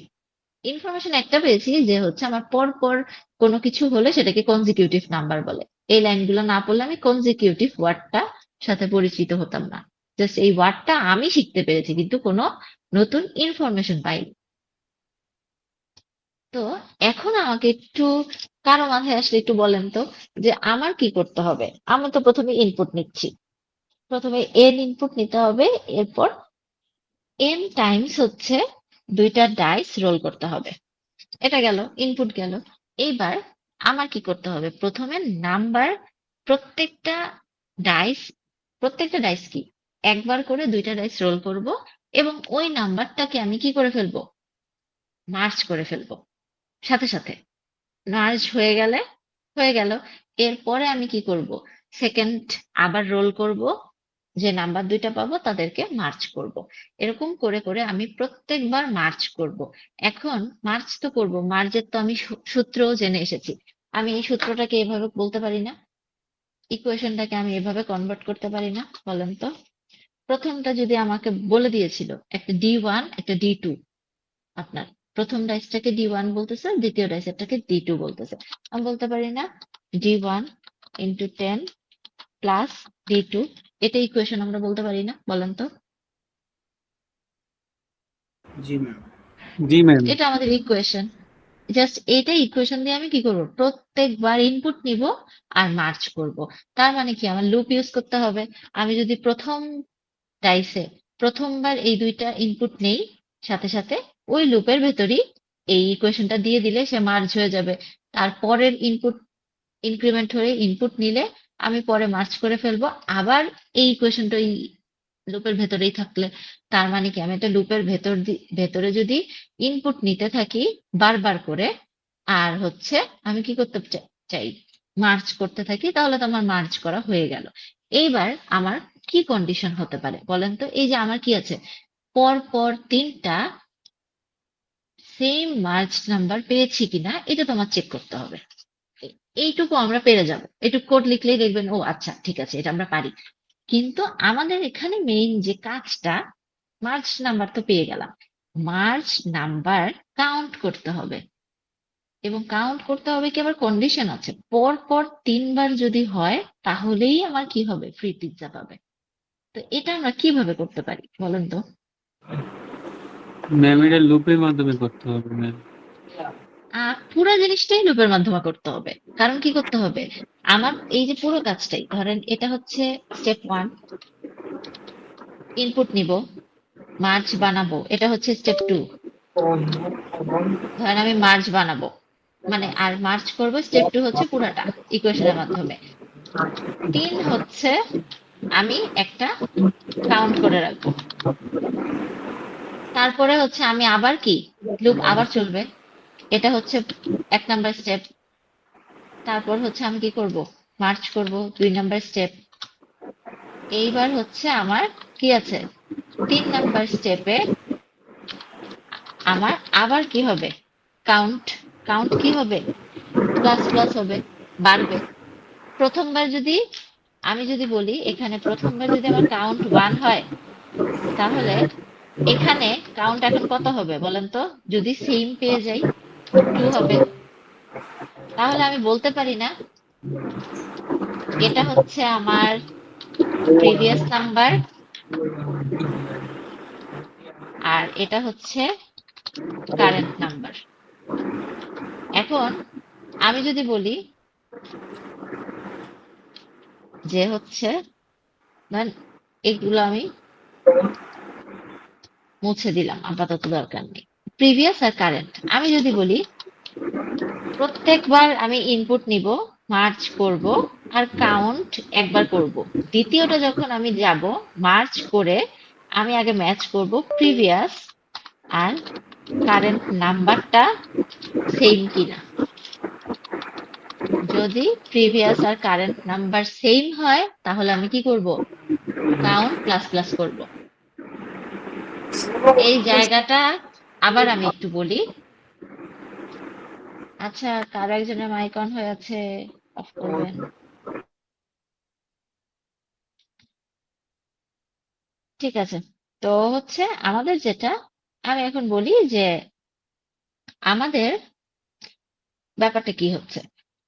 Speaker 1: ইনফরমেশন একটা পেয়েছি যে হচ্ছে আমার পর পর কোনো কিছু হলে সেটাকে কনজিকিউটিভ নাম্বার বলে। এই লাইনগুলো না পড়লে আমি কনজিকিউটিভ ওয়ার্ডটা সাথে পরিচিত হতাম না। জাস্ট এই ওয়ার্ডটা আমি শিখতে পেরেছি, কিন্তু কোনো নতুন ইনফরমেশন পাইনি। তো এখন আমাকে একটু, কারো মাথায় আসলে একটু বলেন তো, যে আমার কি করতে হবে? আমি তো প্রথমে ইনপুট নিচ্ছি, প্রথমে এন ইনপুট নিতে হবে, এরপর এন টাইমস হচ্ছে দুইটা ডাইস রোল করতে হবে। এটা গেল, ইনপুট গেল। এইবার আমার কি করতে হবে? প্রথমে নাম্বার, প্রত্যেকটা ডাইস, প্রত্যেকটা ডাইস কি একবার করে দুইটা ডাইস রোল করব, এবং ওই নাম্বারটাকে আমি কি করে ফেলবো? মার্জ করে ফেলবো সাথে সাথে। মার্জ হয়ে গেলে হয়ে গেল। এরপরে আমি কি করব? সেকেন্ড আবার রোল করব, যে নাম্বার দুইটা পাবো তাদেরকে মার্চ করব। এরকম করে করে আমি প্রত্যেকবার মার্চ করব। এখন মার্চ তো করব, মার্জের তো আমি সূত্রও জেনে এসেছি। আমি এই সূত্রটাকে এভাবে বলতে পারি না? ইকুয়েশনটাকে আমি এভাবে কনভার্ট করতে পারি না? বলেন তো। প্রথমটা যদি আমাকে বলে দিয়েছিল একটা D1 একটা D2, আপনার প্রথম ডাইসটাকে D1 বলতেছে, দ্বিতীয় ডাইসটাকে D2 বলতেছে। আমি বলতে পারি না D1 ইন্টু 10 প্লাস D2, এটা ইকুয়েশন আমরা বলতে পারি না? বলেন তো।
Speaker 3: জি ম্যাম।
Speaker 2: জি ম্যাম।
Speaker 1: এটা আমাদের ইকুয়েশন। জাস্ট এটা ইকুয়েশন দিয়ে আমি কি করব? প্রত্যেকবার ইনপুট নিব আর মার্চ করব। তার মানে কি, আমার লুপ ইউজ করতে হবে। আমি যদি প্রথম ডাইসে প্রথমবার এই দুইটা ইনপুট নেই, সাথে সাথে ওই লুপের ভেতরই এই ইকুয়েশনটা দিয়ে দিলে সে মার্জ হয়ে যাবে। তারপরের ইনপুট ইনক্রিমেন্ট হয়ে ইনপুট নিলে আমি পরে মার্চ করে ফেলবো আবার এই ইকুয়েশনটা এই লুপের ভেতরেই থাকলে। তার মানে কি, আমি একটা লুপের ভেতরে যদি ইনপুট নিতে থাকি বারবার করে, আর হচ্ছে আমি কি করতে চাই? মার্চ করতে থাকি, তাহলে তো আমার মার্চ করা হয়ে গেল। এইবার আমার কি কন্ডিশন হতে পারে বলেন তো? এই যে আমার কি আছে, পর পর তিনটা সেম মার্চ নাম্বার পেয়েছি কিনা এটা তোমার চেক করতে হবে। এইটুকু আমরা পেরে যাব, এইটুকু কোড লিখলেই দেখবেন ও আচ্ছা ঠিক আছে, এটা আমরা পারি। কিন্তু আমাদের এখানে মেইন যে কাজটা, মার্চ নাম্বার তো পেয়ে গেলাম, মার্চ নাম্বার কাউন্ট করতে হবে। এবং কাউন্ট করতে হবে কি, আবার কন্ডিশন আছে, পর পর তিনবার যদি হয় তাহলেই আমার কি হবে? ফ্রি পিৎজা পাবে। তো এটা আমরা কিভাবে করতে পারি বলেন তো?
Speaker 2: ম্যাম এটা লুপের মাধ্যমে করতে হবে ম্যাম।
Speaker 1: পুরো জিনিসটাই লুপের মাধ্যমে করতে হবে। কারণ কি করতে হবে? আমার এই যে পুরো কাজটাই, ধরেন এটা হচ্ছে স্টেপ 1, ইনপুট নিব, মার্জ বানাবো, এটা হচ্ছে স্টেপ 2। ধরেন আমি মার্জ বানাবো, মানে আর মার্চ করব, স্টেপ 2 হচ্ছে পুরাটা ইকুয়েশনের মাধ্যমে। 3 হচ্ছে আমি একটা কাউন্ট করে রাখবো। তারপরে হচ্ছে আমি আবার কি, লুপ আবার চলবে। এটা হচ্ছে 1 নাম্বার স্টেপ। তারপর হচ্ছে আমি কি করব? মার্চ করব, 2 নাম্বার স্টেপ। এইবার হচ্ছে আমার কি আছে, 3 নাম্বার স্টেপে আমার আবার কি হবে? কাউন্ট। কাউন্ট কি হবে? প্লাস প্লাস হবে, বাড়বে। প্রথমবার যদি আমি যদি বলি, এখানে প্রথমবার যদি আমার কাউন্ট 1 হয়, তাহলে এখানে কাউন্ট এখন কত হবে বলেন তো? যদি সেম পেয়ে যাই, 2 হবে। তাহলে আমি বলতে পারি না এটা হচ্ছে আমার প্রিভিয়াস নাম্বার আর এটা হচ্ছে কারেন্ট নাম্বার। এখন আমি যদি বলি যে হচ্ছে, ধরেন এগুলো আমি মুছে দিলাম, আপাতত দরকার নেই। প্রিভিয়াস আর কারেন্ট, আমি যদি বলি প্রত্যেকবার আমি ইনপুট নিব, মার্চ করব, আর কাউন্ট একবার করব। দ্বিতীয়টা যখন আমি যাব মার্চ করে, আমি আগে ম্যাচ করব প্রিভিয়াস আর কারেন্ট নাম্বারটা সেম কিনা। যদি প্রিভিয়াস আর কারেন্ট নাম্বার সেম হয়, তাহলে আমি কি করব? কাউন্ট প্লাস প্লাস করব। এই জায়গাটা আবার আমি একটু বলি, আচ্ছা, কারো একজনের মাইক অন হয়ে আছে, অফ করবেন। ঠিক আছে। তো হচ্ছে আমাদের যেটা, আমি এখন বলি যে আমাদের ব্যাপারটা কি হচ্ছে,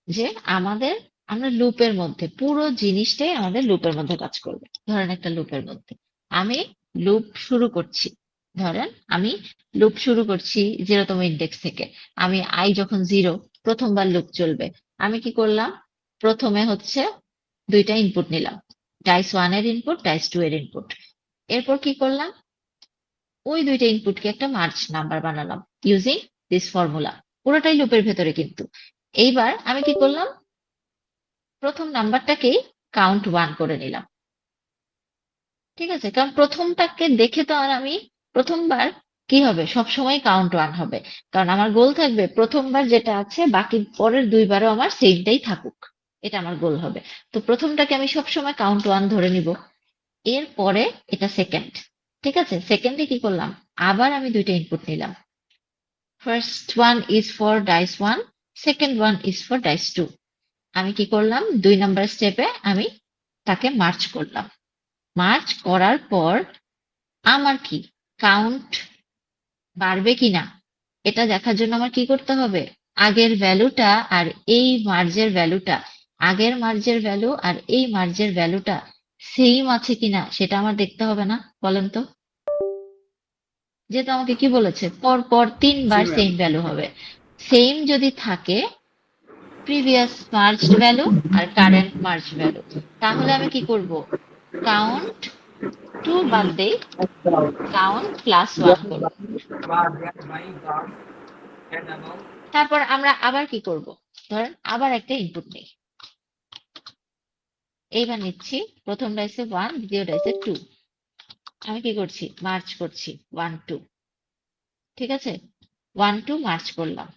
Speaker 1: যে আমাদের আমরা লুপের মধ্যে পুরো জিনিসটাই আমাদের লুপের মধ্যে কাজ করবে। ধরেন একটা লুপের মধ্যে আমি লুপ শুরু করছি। ধরেন আমি লুপ শুরু করছি 0তম ইন্ডেক্স থেকে। আমি আই যখন 0, প্রথমবার লুপ চলবে। আমি কি করলাম, প্রথমে হচ্ছে দুইটা ইনপুট নিলাম, ডাইস 1 এর ইনপুট, ডাইস 2 এর ইনপুট। এরপর কি করলাম, ওই দুইটা ইনপুটকে একটা মার্জ নাম্বার বানালাম ইউজিং দিস ফর্মুলা। পুরোটাই লুপের ভেতরে কিন্তু। এইবার আমি কি করলাম, প্রথম নাম্বারটাকেই কাউন্ট 1 করে নিলাম। ঠিক আছে, কারণ প্রথমটাকে দেখে তো আর আমি প্রথমবার কি হবে, সবসময় কাউন্ট 1 হবে। কারণ আমার গোল থাকবে প্রথমবার যেটা আছে বাকি পরের দুইবারও আমার সেমটাই থাকুক, এটা আমার গোল হবে। তো প্রথমটাকে আমি সবসময় কাউন্ট 1 ধরে নিব। এরপরে এটা সেকেন্ড। ঠিক আছে, সেকেন্ডে কি করলাম, আবার আমি দুইটা ইনপুট নিলাম। First one is for dice 1, second one is for dice 2। আমি কি করলাম, 2 নাম্বার স্টেপে আমি তাকে মার্চ করলাম। মার্চ করার পর আমার কি কাউন্ট বাড়বে কিনা এটা দেখার জন্য আমার কি করতে হবে, আগের ভ্যালুটা আর এই মার্জের ভ্যালুটা, আগের মার্জের ভ্যালু আর এই মার্জের ভ্যালুটা সেম আছে কিনা সেটা আমার দেখতে হবে না, বলেন তো। যেহেতু আমাকে কি বলেছে, পর পর
Speaker 3: জি
Speaker 1: 3বার
Speaker 3: ম্যাম।
Speaker 1: সেম ভ্যালু হবে। সেম যদি থাকে প্রিভিয়াস মার্জড ভ্যালু আর কারেন্ট মার্জ ভ্যালু, তাহলে আমি কি করব, কাউন্ট 2 বাদ দেই, কাউন্ট +1 করব। তারপর আমরা আবার কি করব, ধরেন আবার একটা ইনপুট নেই। এইবার নিচ্ছি, প্রথম ডাইসে 1, দ্বিতীয় ডাইসে 2। আমি কি করছি, মার্চ করছি 1 2। ঠিক আছে, 1 2 মার্চ করলাম।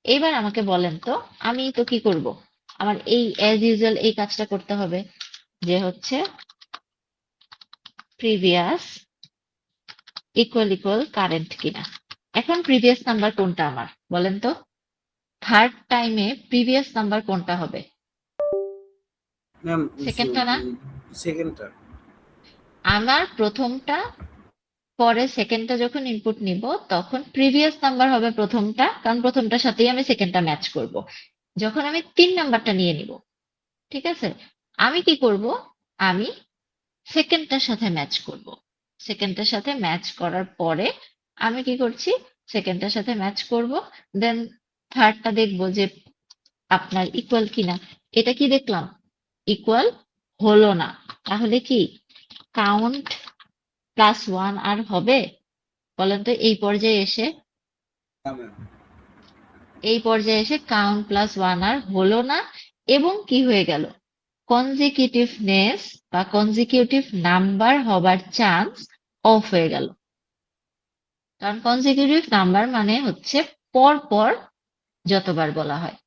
Speaker 1: এইবার আমাকে বলেন তো, আমি তো কি করব, আমার এই অ্যাজ ইউজুয়াল এই কাজটা করতে হবে, যে হচ্ছে প্রিভিয়াস ইকুয়াল কারেন্ট কিনা। এখন প্রিভিয়াস নাম্বার কোনটা আমার, বলেন তো। থার্ড টাইমে প্রিভিয়াস নাম্বার কোনটা হবে,
Speaker 3: ম্যাম
Speaker 1: সেকেন্ডটা না?
Speaker 3: সেকেন্ডটা।
Speaker 1: আমার প্রথমটা, পরে সেকেন্ডটা যখন ইনপুট নিব তখন প্রিভিয়াস নাম্বার হবে প্রথমটা, কারণ প্রথমটার সাথেই আমি সেকেন্ডটা ম্যাচ করব। যখন আমি 3 নাম্বারটা নিয়ে নিব, ঠিক আছে, আমি কি করব, আমি সেকেন্ডটার সাথে ম্যাচ করব। সেকেন্ডটার সাথে ম্যাচ করার পরে আমি কি করছি, সেকেন্ডটার সাথে ম্যাচ করব, দেন থার্ডটা দেখব যে আপনার ইকুয়াল কিনা। এটা কি দেখলাম, ইকুয়াল হলো না। তাহলে কি কাউন্ট +1 আর হবে, বলেন তো।
Speaker 3: না ম্যাম।
Speaker 1: এই পর্যায়ে এসে কাউন্ট +1 আর হলো না, এবং কি হয়ে গেল, কনজিকিউটিভনেস বা কনজিকিউটিভ নাম্বার হবার চান্স অফ হয়ে গেল। কারণ কনজিকিউটিভ নাম্বার মানে হচ্ছে পর পর যতবার বলা হয়।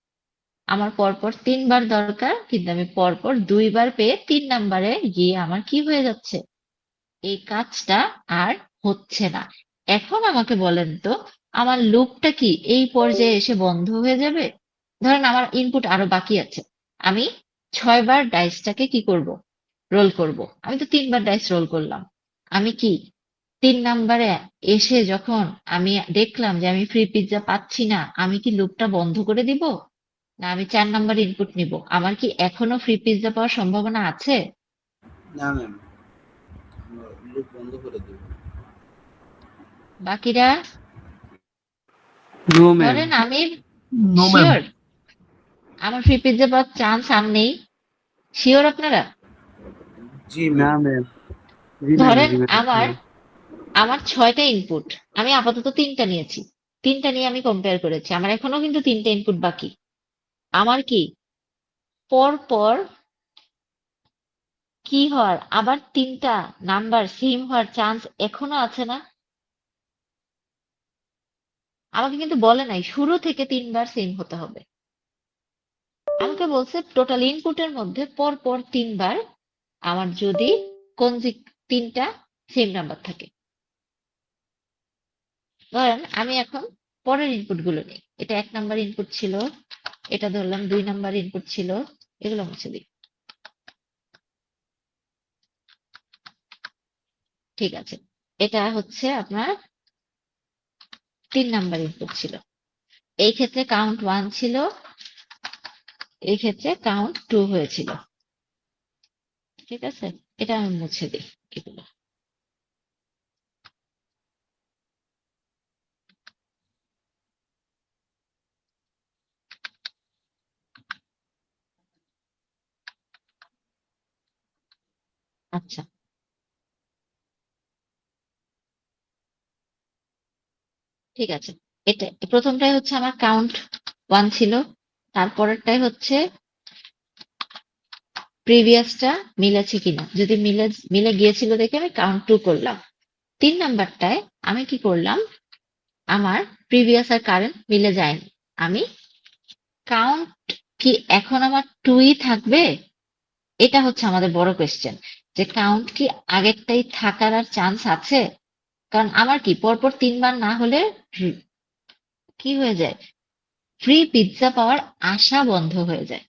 Speaker 1: আমার পরপর 3বার দরকার, কিন্তু আমি পরপর 2বার পেয়ে 3 নাম্বারে গিয়ে আমার কি হয়ে যাচ্ছে, এই কাজটা আর হচ্ছে না। এখন আমাকে বলেন তো, আমার লুপটা কি এই পর্যায়ে এসে বন্ধ হয়ে যাবে। ধরেন আমার ইনপুট আরো বাকি আছে, আমি 6বার ডাইসটাকে কি করব, রোল করব। আমি তো 3বার ডাইস রোল করলাম। আমি কি 3 নাম্বারে এসে যখন আমি দেখলাম যে আমি ফ্রি পিৎজা পাচ্ছি না, আমি কি লুপটা বন্ধ করে দিব, না আমি 4 নাম্বার ইনপুট নিব, আমার কি এখনো ফ্রি পিৎজা পাওয়ার সম্ভাবনা আছে?
Speaker 3: না ম্যাম, লুপ বন্ধ করে দেব।
Speaker 1: বাকিরা,
Speaker 2: নো ম্যাম।
Speaker 1: ধরেন আমি
Speaker 4: নো ম্যাম।
Speaker 1: শিওর আমার ফ্রি পিৎজা পাওয়ার চান্স আর নেই, শিওর আপনারা?
Speaker 3: জি
Speaker 2: না
Speaker 3: ম্যাম।
Speaker 2: ম্যাম। জি ম্যাম,
Speaker 1: ধরেন
Speaker 2: জি ম্যাম, জি
Speaker 1: আমার
Speaker 2: ম্যাম।
Speaker 1: আমার 6টা ইনপুট, আমি আপাতত 3টা নিয়েছি। 3টা নিয়ে আমি কম্পেয়ার করেছি, আমার এখনো কিন্তু 3টা ইনপুট বাকি। আমার কি পর পর কি হওয়ার, আবার 3টা নাম্বার সেম হওয়ার চান্স এখনো আছে না? আমাকে কিন্তু বলে নাই শুরু থেকে 3বার সেম হতে হবে। আমাকে বলছে টোটাল ইনপুটের মধ্যে পর পর 3বার আমার যদি কনজিক 3টা সেম নাম্বার থাকে। ধরেন আমি এখন পরের ইনপুট গুলো নেই। এটা 1 নাম্বার ইনপুট ছিল, এটা ধরলাম 2 নাম্বার ইনপুট ছিল, এগুলো মুছে দিই। ঠিক আছে, এটা হচ্ছে আপনার 3 নাম্বার ইনপুট ছিল। এই ক্ষেত্রে কাউন্ট 1 ছিল, এই ক্ষেত্রে কাউন্ট 2 হয়েছিল। ঠিক আছে, এটা আমি মুছে দিই এগুলো। আচ্ছা, ঠিক আছে। এটা প্রথমটাই হচ্ছে আমার কাউন্ট 1 ছিল, তারপরেরটাই হচ্ছে প্রিভিয়াসটা মিলেছে কিনা, যদি মিলে গিয়েছিল দেখে আমি কাউন্ট 2 করলাম। 3 নাম্বারটায় আমি কি করলাম, আমার প্রিভিয়াস আর কারেন্ট মিলে যায়নি। আমি কাউন্ট কি এখন আমার 2ই থাকবে, এটা হচ্ছে আমাদের বড় কোয়েশ্চেন, যে কাউন্ট কি আগেরটাই থাকার আর চান্স আছে। কারণ আমার কি পরপর 3 বার না হলে কি হয়ে যায়, ফ্রি পিৎজা পাওয়ার আশা বন্ধ হয়ে যায়।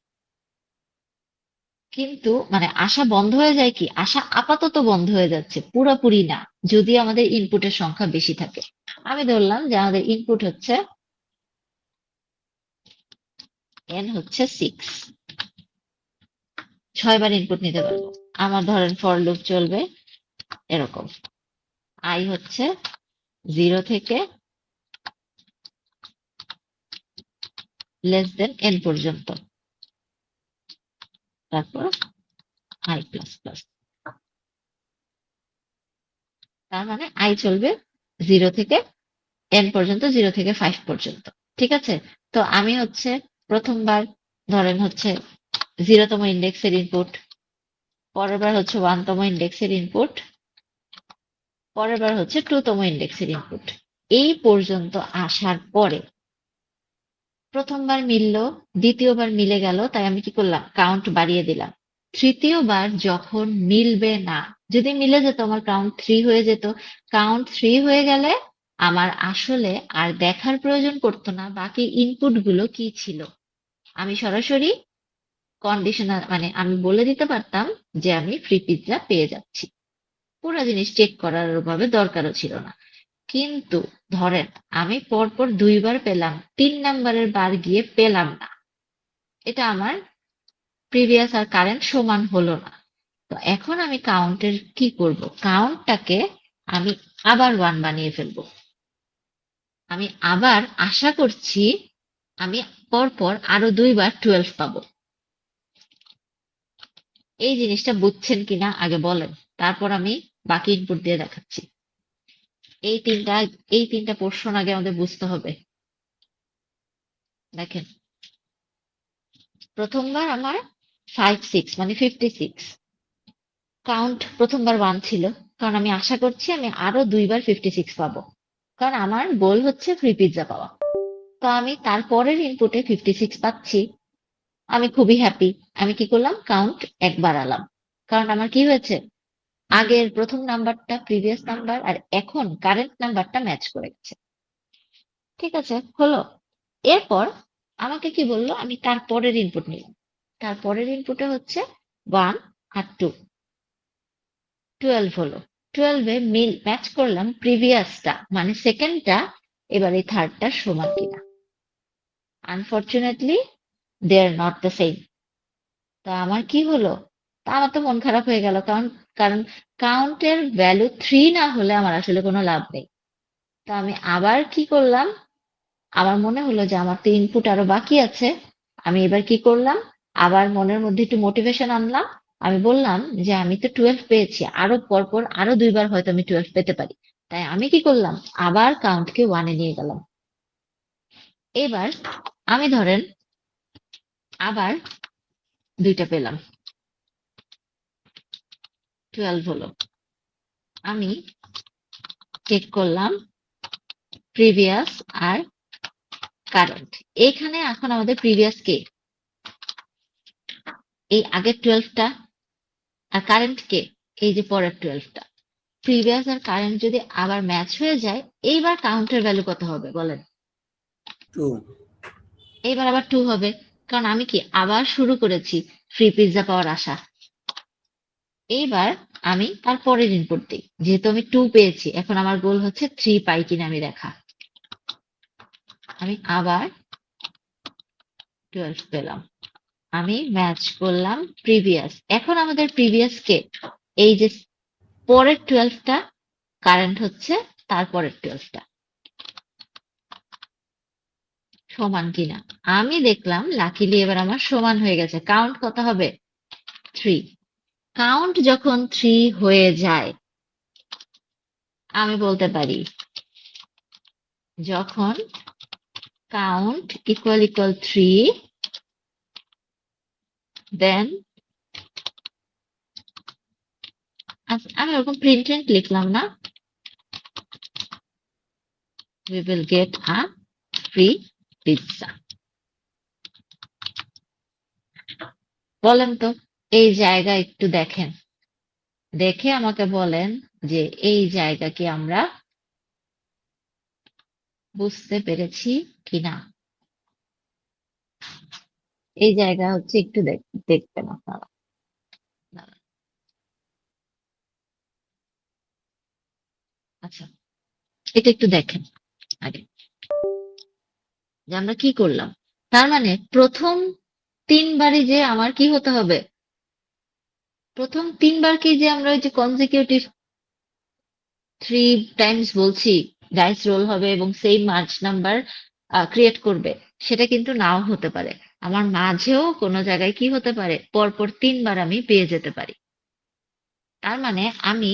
Speaker 1: কিন্তু মানে আশা বন্ধ হয়ে যায় কি, আশা আপাতত বন্ধ হয়ে যাচ্ছে, পুরোপুরি না, যদি আমাদের ইনপুটের সংখ্যা বেশি থাকে। আমি ধরলাম যে আমাদের ইনপুট হচ্ছে n হচ্ছে 6, 6 বার ইনপুট নিতে পারবো। আমার ধরেন ফর লুপ চলবে এরকম, i হচ্ছে 0 থেকে লেস দেন n পর্যন্ত, তারপর i প্লাস প্লাস। তার মানে i চলবে 0 থেকে n পর্যন্ত, 0 থেকে 5 পর্যন্ত। ঠিক আছে, তো আমি হচ্ছে প্রথমবার ধরেন হচ্ছে 0তম ইন্ডেক্সের ইনপুট, পরের বার হচ্ছে 1তম ইন্ডেক্সের ইনপুট, পরের বার হচ্ছে 2তম ইন্ডেক্সের ইনপুট। এই পর্যন্ত আসার পরে প্রথমবার মিলল, দ্বিতীয়বার মিলে গেল, তাই আমি কি করলাম, কাউন্ট বাড়িয়ে দিলাম। তৃতীয়বার যখন মিলবে না, যদি মিলে যেত আমার কাউন্ট 3 হয়ে যেত। কাউন্ট 3 হয়ে গেলে আমার আসলে আর দেখার প্রয়োজন পড়তো না বাকি ইনপুট গুলো কি ছিল, আমি সরাসরি কন্ডিশনাল মানে আমি বলে দিতে পারতাম যে আমি ফ্রি পিৎজা পেয়ে যাচ্ছি, পুরো জিনিস চেক করার ভাবে দরকারও ছিল না। কিন্তু ধরেন আমি পরপর 2 বার পেলাম, 3 নাম্বারের বার গিয়ে পেলাম না, এটা আমার প্রিভিয়াস আর কারেন্ট সমান হলো না। তো এখন আমি কাউন্টের কি করব, কাউন্টটাকে আমি আবার 1 বানিয়ে ফেলবো। আমি আবার আশা করছি আমি পরপর আরো 2 বার 12 পাবো। এই জিনিসটা বুঝছেন কিনা আগে বলেন, তারপর আমি বাকি ইনপুট দিয়ে দেখাচ্ছি। এই তিনটা এই তিনটা পোর্শন আগে আমাদের বুঝতে হবে। দেখেন, প্রথমবার আমার 5 6 মানে 56, কাউন্ট প্রথমবার 1 ছিল, কারণ আমি আশা করছি আমি আরো 2 বার 56 পাবো, কারণ আমার গোল হচ্ছে ফ্রি পিৎজা পাওয়া। তো আমি তারপরের ইনপুটে 56 পাচ্ছি, আমি খুবই হ্যাপি। আমি কি করলাম, কাউন্ট 1 বাড়ালাম, কারণ আমার কি হয়েছে, আগের প্রথম নাম্বারটা প্রিভিয়াস নাম্বার আর এখন কারেন্ট নাম্বারটা ম্যাচ করে গেছে। ঠিক আছে, হলো। এরপর আমাকে কি বললো, আমি তারপরের ইনপুট নিলাম, তারপরের ইনপুটে হচ্ছে 1 আর 2, 12 হলো। 12-এ ম্যাচ করলাম প্রিভিয়াসটা মানে সেকেন্ডটা, এবার এই থার্ডটার সমান কিনা। Unfortunately they are not the same. তা আমার কি হলো, তা আমার তো মন খারাপ হয়ে গেল, কারণ কারণ কাউন্টের ভ্যালু 3 না হলে আমার আসলে কোনো লাভ নেই। তা আমি আবার কি করলাম, আমার মনে হলো যে আমার তো ইনপুট আরো বাকি আছে। আমি এবার কি করলাম, আবার মনের মধ্যে একটু মোটিভেশন আনলাম। আমি বললাম যে আমি তো 12 পেয়েছি, আরো পরপর আরো 2 বার হয়তো আমি 12 পেতে পারি। তাই আমি কি করলাম, আবার কাউন্টকে 1-এ নিয়ে গেলাম। এবার আমি ধরেন আবার 2টা পেলাম, 12 হলো। আমি চেক করলাম প্রিভিয়াস আর কারেন্ট। এখানে এখন আমাদের প্রিভিয়াস কে, এই আগের 12টা, আর কারেন্ট কে, এই যে পরের 12টা। প্রিভিয়াস আর কারেন্ট যদি আবার ম্যাচ হয়ে যায়, এইবার কাউন্টের ভ্যালু কত হবে বলেন।
Speaker 3: টু।
Speaker 1: এইবার আবার 2 হবে, কারণ আমি কি আবার শুরু করেছি ফ্রি পিৎজা পাওয়ার আশা। এইবার আমি তার পরের ইনপুট দিই, যেহেতু আমি 2 পেয়েছি, এখন আমার গোল হচ্ছে 3 পাই কিনা আমি দেখা। আমি আবার 12 পেলাম, আমি ম্যাচ করলাম প্রিভিয়াস। এখন আমাদের প্রিভিয়াস কে, এই যে পরের 12টা কারেন্ট হচ্ছে তারপরের 12টা সমান কিনা। আমি দেখলাম লাকিলি এবার আমার সমান হয়ে গেছে। কাউন্ট কত হবে? 3। কাউন্ট যখন 3 হয়ে যায়, আমি বলতে পারি যখন কাউন্ট ইকুয়াল 3, দেন আমি ওরকম প্রিন্ট লিখলাম না, we will get a free pizza। বলেন তো, এই জায়গা একটু দেখেন, দেখে আমাকে বলেন যে এই জায়গা কি আমরা বুঝতে পেরেছি কিনা। এই জায়গা হচ্ছে একটু দেখবেন আপনারা। দাঁড়ান। আচ্ছা, এটা একটু দেখেন আগে, যে আমরা কি করলাম। তার মানে প্রথম 3বারই যে আমার কি হতে হবে, প্রথম 3বার কি যে আমরা ওই যে কনজিকিউটিভ 3 টাইমস বলছি ডাইস রোল হবে এবং সেম মার্চ নাম্বার ক্রিয়েট করবে, সেটা কিন্তু নাও হতে পারে। আমার মাঝেও কোনো জায়গায় কি হতে পারে, পরপর 3বার আমি পেয়ে যেতে পারি। তার মানে আমি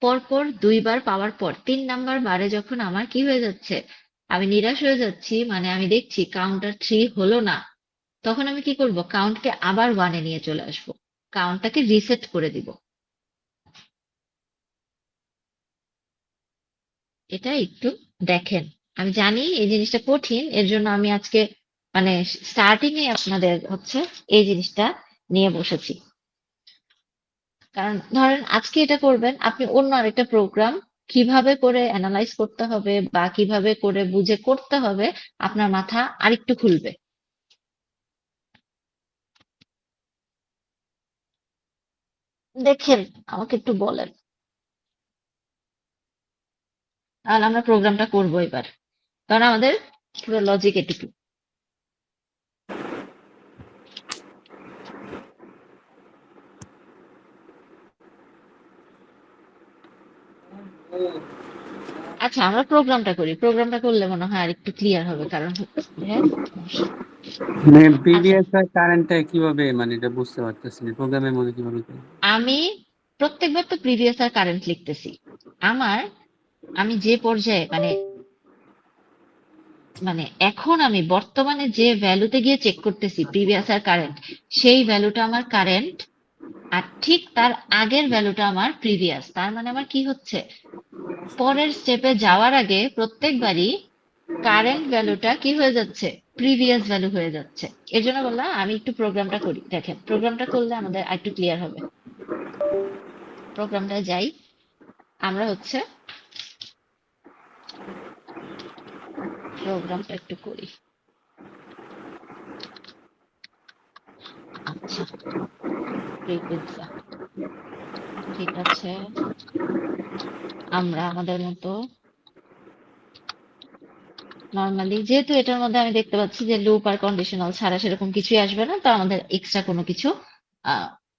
Speaker 1: পরপর 2বার পাওয়ার পর 3 নাম্বার বারে যখন আমার কি হয়ে যাচ্ছে, আমি নিরাশ হয়ে যাচ্ছি, মানে আমি দেখছি কাউন্টার 3 হলো না, তখন আমি কি করব, কাউন্টকে আবার 1-এ নিয়ে চলে আসবো, কাউন্টটাকে রিসেট করে দিব। এটা একটু দেখেন। আমি জানি এই জিনিসটা কঠিন, এর জন্য আমি আজকে মানে স্টার্টিং এ আপনাদের হচ্ছে এই জিনিসটা নিয়ে বসেছি। কারণ ধরেন আজকে এটা করবেন, আপনি অন্য আরেকটা প্রোগ্রাম কিভাবে করে অ্যানালাইজ করতে হবে বা কিভাবে করে বুঝে করতে হবে, আপনার মাথা আরেকটু খুলবে। দেখেন, আমাকে একটু বলেন, তাহলে আমরা প্রোগ্রামটা করবো এবার, কারণ আমাদের পুরো লজিক এটুকু। আচ্ছা, আমরা প্রোগ্রামটা করি, প্রোগ্রামটা করলে মনে হয় আর একটু ক্লিয়ার হবে, কারণ হচ্ছে
Speaker 2: মানে
Speaker 1: আচ্ছা,
Speaker 2: প্রিভিয়াস আর কারেন্টটা কিভাবে, মানে এটা বুঝতে পারতেছি না প্রোগ্রামের মধ্যে কিভাবে করব।
Speaker 1: আমি প্রত্যেকবার তো প্রিভিয়াস আর কারেন্ট লিখতেছি। আমি যে পর্যায়ে মানে মানে এখন আমি বর্তমানে যে ভ্যালুতে গিয়ে চেক করতেছি প্রিভিয়াস আর কারেন্ট, সেই ভ্যালুটা আমার কারেন্ট, আর ঠিক তার আগের ভ্যালুটা আমার প্রিভিয়াস। তার মানে আমার কি হচ্ছে, পরের স্টেপে যাওয়ার আগে প্রত্যেকবারই কারেন্ট ভ্যালুটা কি হয়ে যাচ্ছে, প্রিভিয়াস ভ্যালু হয়ে যাচ্ছে। এর জন্য বললাম আমি একটু প্রোগ্রামটা করি। দেখেন, প্রোগ্রামটা করলে আমাদের আরেকটু ক্লিয়ার হবে। প্রোগ্রামটা যাই, আমরা হচ্ছে প্রোগ্রামটা একটু করি। আচ্ছা, ফ্রি পিৎজা, ঠিক আছে। আমরা আমাদের মতো নর্মালি, যেহেতু এটার মধ্যে আমি দেখতে পাচ্ছি যে লুপ আর কন্ডিশনাল ছাড়া সেরকম কিছুই আসবে না, তো আমাদের এক্সট্রা কোনো কিছু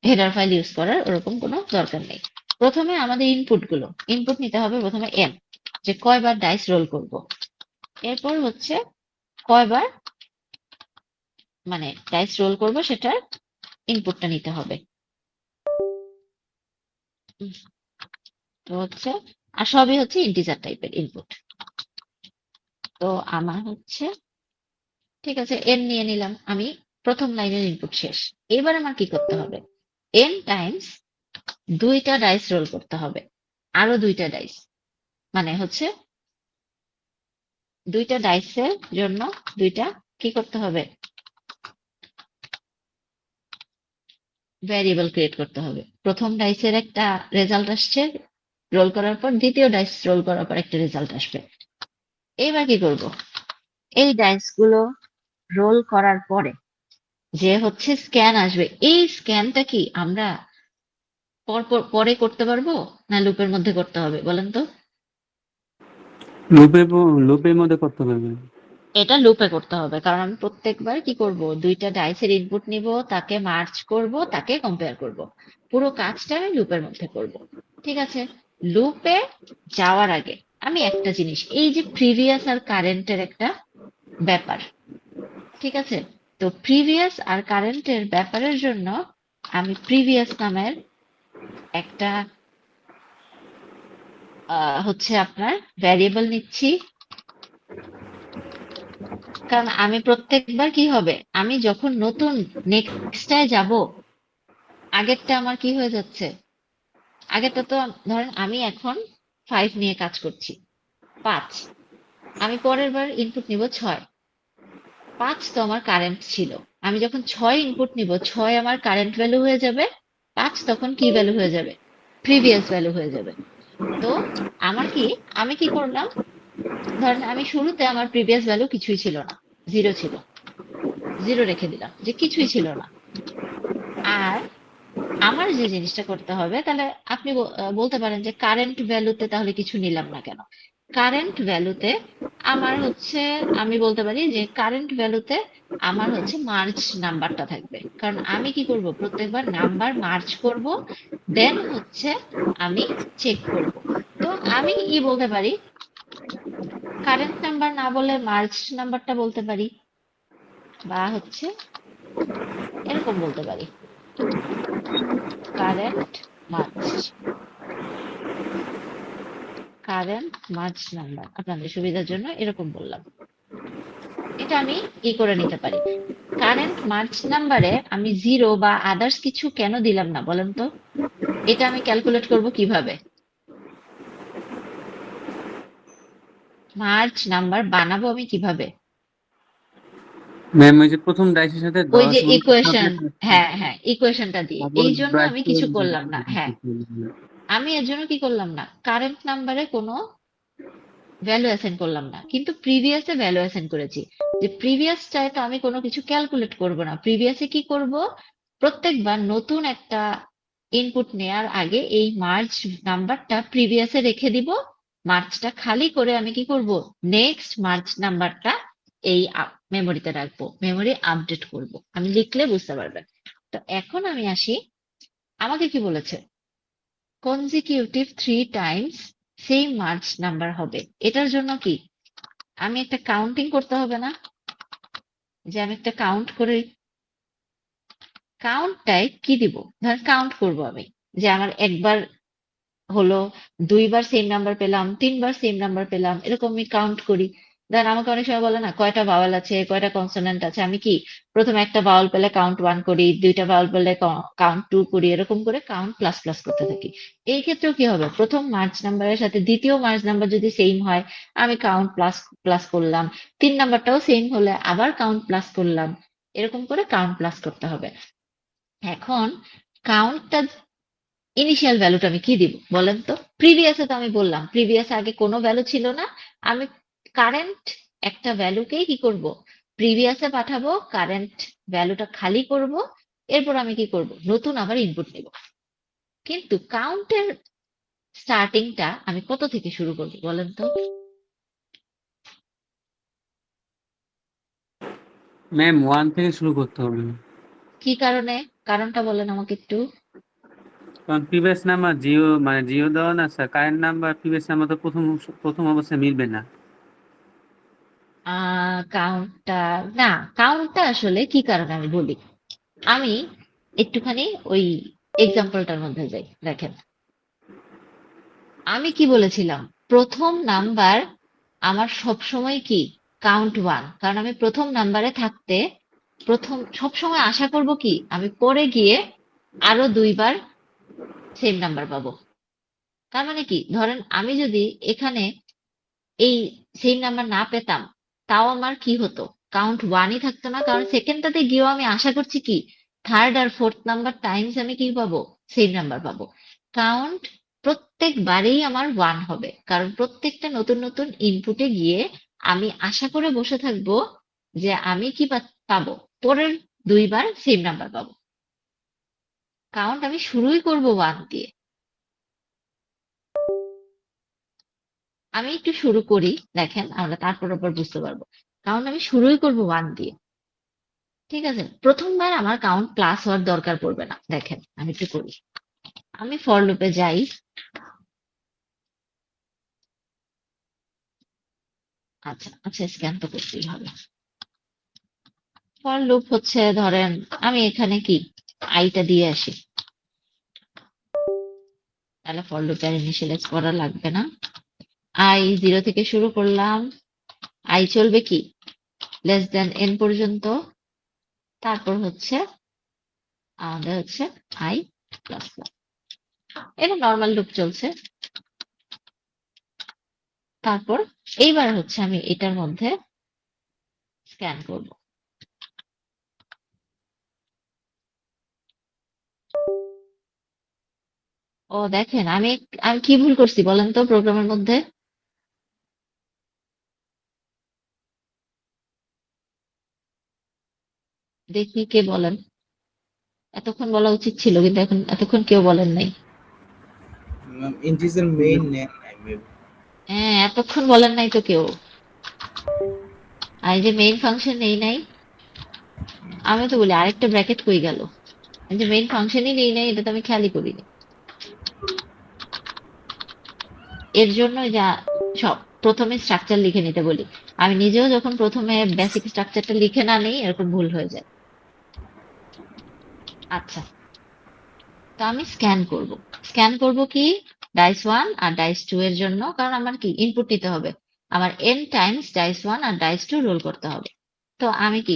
Speaker 1: হেডার ফাইল ইউজ করার ওরকম কোনো দরকার নেই। প্রথমে আমাদের ইনপুট নিতে হবে, প্রথমে এন, যে কয়বার ডাইস রোল করব। এরপর হচ্ছে কয়বার মানে ডাইস রোল করব সেটার ইনপুটটা নিতে হবে। উম, তো হচ্ছে, আর সবই হচ্ছে ইন্টিজার টাইপের ইনপুট। তো আমার হচ্ছে, ঠিক আছে, এন নিয়ে নিলাম আমি, প্রথম লাইনের ইনপুট শেষ। এবার আমার কি করতে হবে, এন টাইমস 2টা ডাইস রোল করতে হবে, আরো 2টা ডাইস, মানে হচ্ছে 2টা ডাইসের জন্য 2টা কি করতে হবে, ভ্যারিয়েবল ক্রিয়েট করতে হবে। প্রথম ডাইসের একটা রেজাল্ট আসছে, রোল করার পর দ্বিতীয় ডাইস রোল করার পর একটা রেজাল্ট আসবে। এবার কি করব, এই ডাইস গুলো রোল করার পরে যে হচ্ছে স্ক্যান আসবে, এই স্ক্যানটা কি আমরা পরে করতে পারবো না লুপের মধ্যে করতে হবে বলেন তো?
Speaker 2: লুপের মধ্যে করতে পারবেন।
Speaker 1: এটা লুপে করতে হবে, কারণ আমি প্রত্যেকবার কি করব, দুইটা ডাইসের ইনপুট নিব, তাকে মার্চ করব, তাকে কম্পেয়ার করব, পুরো কাজটা আমি লুপের মধ্যে করব। ঠিক আছে, লুপে যাওয়ার আগে আমি একটা জিনিস, এই যে প্রিভিয়াস আর কারেন্টের একটা ব্যাপার, ঠিক আছে, তো প্রিভিয়াস আর কারেন্টের ব্যাপারের জন্য আমি প্রিভিয়াস নামের একটা হচ্ছে আপনার ভ্যারিয়েবল নিচ্ছি। কারণ আমি প্রত্যেকবার কি হবে, আমি যখন নতুন নেক্সটায় যাব, আগেরটা আমার কি হয়ে যাচ্ছে, আগেরটা তো ধরেন আমি এখন 5 নিয়ে কাজ করছি, 5, আমি পরের বার ইনপুট নিব 6, 5 তো আমার কারেন্ট ছিল, আমি যখন 6 ইনপুট নিব, 6 আমার কারেন্ট ভ্যালু হয়ে যাবে, 5 তখন কি ভ্যালু হয়ে যাবে, প্রিভিয়াস ভ্যালু হয়ে যাবে। তো আমার কি, আমি কি করলাম, ধরেন আমি শুরুতে আমার প্রিভিয়াস ভ্যালু কিছুই ছিল না, 0 ছিল, 0 রেখে দিলাম যে কিছুই ছিল না। আর আমার যে জিনিসটা করতে হবে, তাহলে আপনি বলতে পারেন যে কারেন্ট ভ্যালুতে তাহলে কিছু নিলাম না কেন? কারেন্ট ভ্যালুতে আমার হচ্ছে, আমি বলতে পারি যে কারেন্ট ভ্যালুতে আমার হচ্ছে মার্চ নাম্বারটা থাকবে, কারণ আমি কি করব, প্রত্যেকবার নাম্বার মার্চ করব, দেন হচ্ছে আমি চেক করব। তো আমি কি বলতে পারি, কারেন্ট নাম্বার না বলে মার্চ নাম্বারটা বলতে পারি, বা হচ্ছে এরকম বলতে পারি, current March, current merge number, আপনাদের সুবিধার জন্য এরকম বললাম। এটা আমি ই করে নিতে পারি। কারেন্ট মার্চ নাম্বারে আমি 0 বা আদার্স কিছু কেন দিলাম না বলেন তো? এটা আমি ক্যালকুলেট করব কিভাবে? মার্চ নাম্বার বানাবো আমি কিভাবে?
Speaker 2: ম্যাম ওই যে প্রথম ডাইসের সাথে
Speaker 1: ওই
Speaker 2: 10
Speaker 1: যে
Speaker 2: গুণ করতে হবে,
Speaker 1: ইকুয়েশন, হ্যাঁ হ্যাঁ, ইকুয়েশনটা দিয়ে,
Speaker 2: তারপর
Speaker 1: এই জন্য আমি
Speaker 2: ব্র্যাকেট
Speaker 1: কিছু করলাম না। হ্যাঁ, আমি এর জন্য কি করলাম না, কারেন্ট নাম্বারে কোনো ভ্যালু অ্যাসাইন করলাম না, কিন্তু প্রিভিয়াসে ভ্যালু অ্যাসাইন করেছি। যে প্রিভিয়াসটায় তো আমি কোনো কিছু ক্যালকুলেট করব না, প্রিভিয়াসে কি করব, প্রত্যেকবার নতুন একটা ইনপুট নেয়ার আগে এই মার্চ নাম্বারটা প্রিভিয়াসে রেখে দিব, মার্চটা খালি করে আমি কি করব, নেক্সট মার্চ নাম্বারটা এই মেমোরিতে রাখবো, মেমোরি আপডেট করব, আমি লিখলে বুঝতে পারবেন। তো এখন আমি আসি, আমাকে কি বলেছে, consecutive 3 Times same March number হবে, এটার জন্য কি আমি একটা কাউন্টিং করতে হবে না, যে আমি একটা কাউন্ট করে, কাউন্টটায় কি দিব, ধর কাউন্ট করব আমি, যে আমার একবার হলো, 2বার সেম নাম্বার পেলাম, 3বার সেম নাম্বার পেলাম, এরকম আমি কাউন্ট করি। দেন আমাকে অনেক সময় বলে না কয়টা ভাওয়েল আছে, কয়টা কনসোনেন্ট আছে, আমি কি প্রথমে একটা ভাওয়েল পেলে কাউন্ট 1 করি, 2টা ভাওয়েল পেলে কাউন্ট 2 করি, এরকম করে কাউন্ট প্লাস প্লাস করতে থাকি। এই ক্ষেত্রেও কি হবে, প্রথম মার্চ নাম্বারের সাথে দ্বিতীয় মার্চ নাম্বার যদি সেম হয়, আমি কাউন্ট প্লাস প্লাস করলাম, 3 নাম্বারটাও সেম হলে আবার কাউন্ট প্লাস করলাম, এরকম করে কাউন্ট প্লাস করতে হবে। এখন কাউন্টটা ইনিশিয়াল ভ্যালুটা আমি কি দিব বলেন তো? প্রিভিয়াসে তো আমি বললাম প্রিভিয়াসে আগে কোনো ভ্যালু ছিল না, আমি কারেন্ট একটা ভ্যালুকেই কি করব, প্রিভিয়াসে পাঠাবো, কারেন্ট ভ্যালুটা খালি করব, এরপর আমি কি করব, নতুন আবার ইনপুট নেব। কিন্তু কাউন্টের স্টার্টিংটা আমি কত থেকে শুরু করব বলেন তো?
Speaker 2: ম্যাম 1 থেকে শুরু করতে হবে,
Speaker 1: কি কারণে, কারণটা বলেন আমাকে একটু।
Speaker 2: কারণ প্রিভিয়াস নাম্বার জিরো, মানে জিরো দেওয়া না sir, current number previous number তো প্রথম অবস্থায় মিলবে না।
Speaker 1: কাউন্টটা, না, কাউন্টটা আসলে কি কারণে আমি বলি, আমি একটুখানি ওই এক্সাম্পলটার মধ্যে যাই, দেখেন আমি কি বলেছিলাম, প্রথম নাম্বার আমার সবসময় কি কাউন্ট 1, কারণ আমি প্রথম নাম্বারে থাকতে প্রথম সবসময় আশা করব কি আমি পরে গিয়ে আরো 2বার সেম নাম্বার পাবো। তার মানে কি, ধরেন আমি যদি এখানে এই সেম নাম্বার না পেতাম, তাও আমার কি হতো, কাউন্ট 1ই থাকতো না, কারণ সেকেন্ডটাতে গিয়েও আমি আশা করছি কি থার্ড আর ফোর্থ নাম্বার টাইমস আমি কি পাবো, সেম নাম্বার পাবো। কাউন্ট প্রত্যেকবারেই আমার 1 হবে, কারণ প্রত্যেকটা নতুন নতুন ইনপুটে গিয়ে আমি আশা করে বসে থাকবো যে আমি কি পাবো, পরের 2 বার সেম নাম্বার পাবো। কাউন্ট আমি শুরুই করব 1 দিয়ে। আমি একটু শুরু করি, দেখেন আমরা তারপর আবার বুঝতে পারবো। কাউন্ট আমি শুরুই করব 1 দিয়ে। ঠিক আছে, প্রথমবার আমার কাউন্ট প্লাস হওয়ার দরকার পড়বে না। দেখেন আমি একটু করি, আমি ফর লুপে যাই। আচ্ছা আচ্ছা, স্ক্যান তো করতেই হবে। ফর লুপ হচ্ছে, ধরেন আমি এখানে কি আইটা দিয়ে আসি, তাহলে ফর লুপে আর ইনিশিয়ালাইজ করা লাগবে না। আই 0 থেকে শুরু করলাম, আই চলবে কি লেস দেন এন পর্যন্ত, তারপর হচ্ছে আমাদের হচ্ছে আই প্লাস প্লাস। এটা নর্মাল লুপ চলছে। তারপর এইবার হচ্ছে আমি এটার মধ্যে স্ক্যান করব। ও দেখেন, আমি আমি কি ভুল করছি বলেন তো প্রোগ্রামের মধ্যে? দেখি কে বলেন। এতক্ষণ বলা উচিত ছিল, কিন্তু এখন এতক্ষণ কেউ বলেন নাই।
Speaker 3: ইন্টিজার মেইন নেন নাই মেবি।
Speaker 1: হ্যাঁ, এতক্ষণ বলেন নাই তো কেউ। আর এই যে মেইন ফাংশন নেই নাই, আমি তো বলি আরেকটা ব্র্যাকেট কই গেল। এই যে মেইন ফাংশনই নেই নাই, এটা তো আমি খেয়ালই করিনি। এর জন্য যা সব প্রথমে স্ট্রাকচার লিখে নিতে বলি। আমি নিজেও যখন প্রথমে বেসিক স্ট্রাকচারটা লিখে না নিই, এরকম ভুল হয়ে যায়। আচ্ছা, তো আমি স্ক্যান করব। স্ক্যান করব কি ডাইস 1 আর ডাইস 2 এর জন্য, কারণ আমার কি ইনপুট নিতে হবে। আমার n টাইমস ডাইস 1 আর ডাইস 2 রোল করতে হবে। তো আমি কি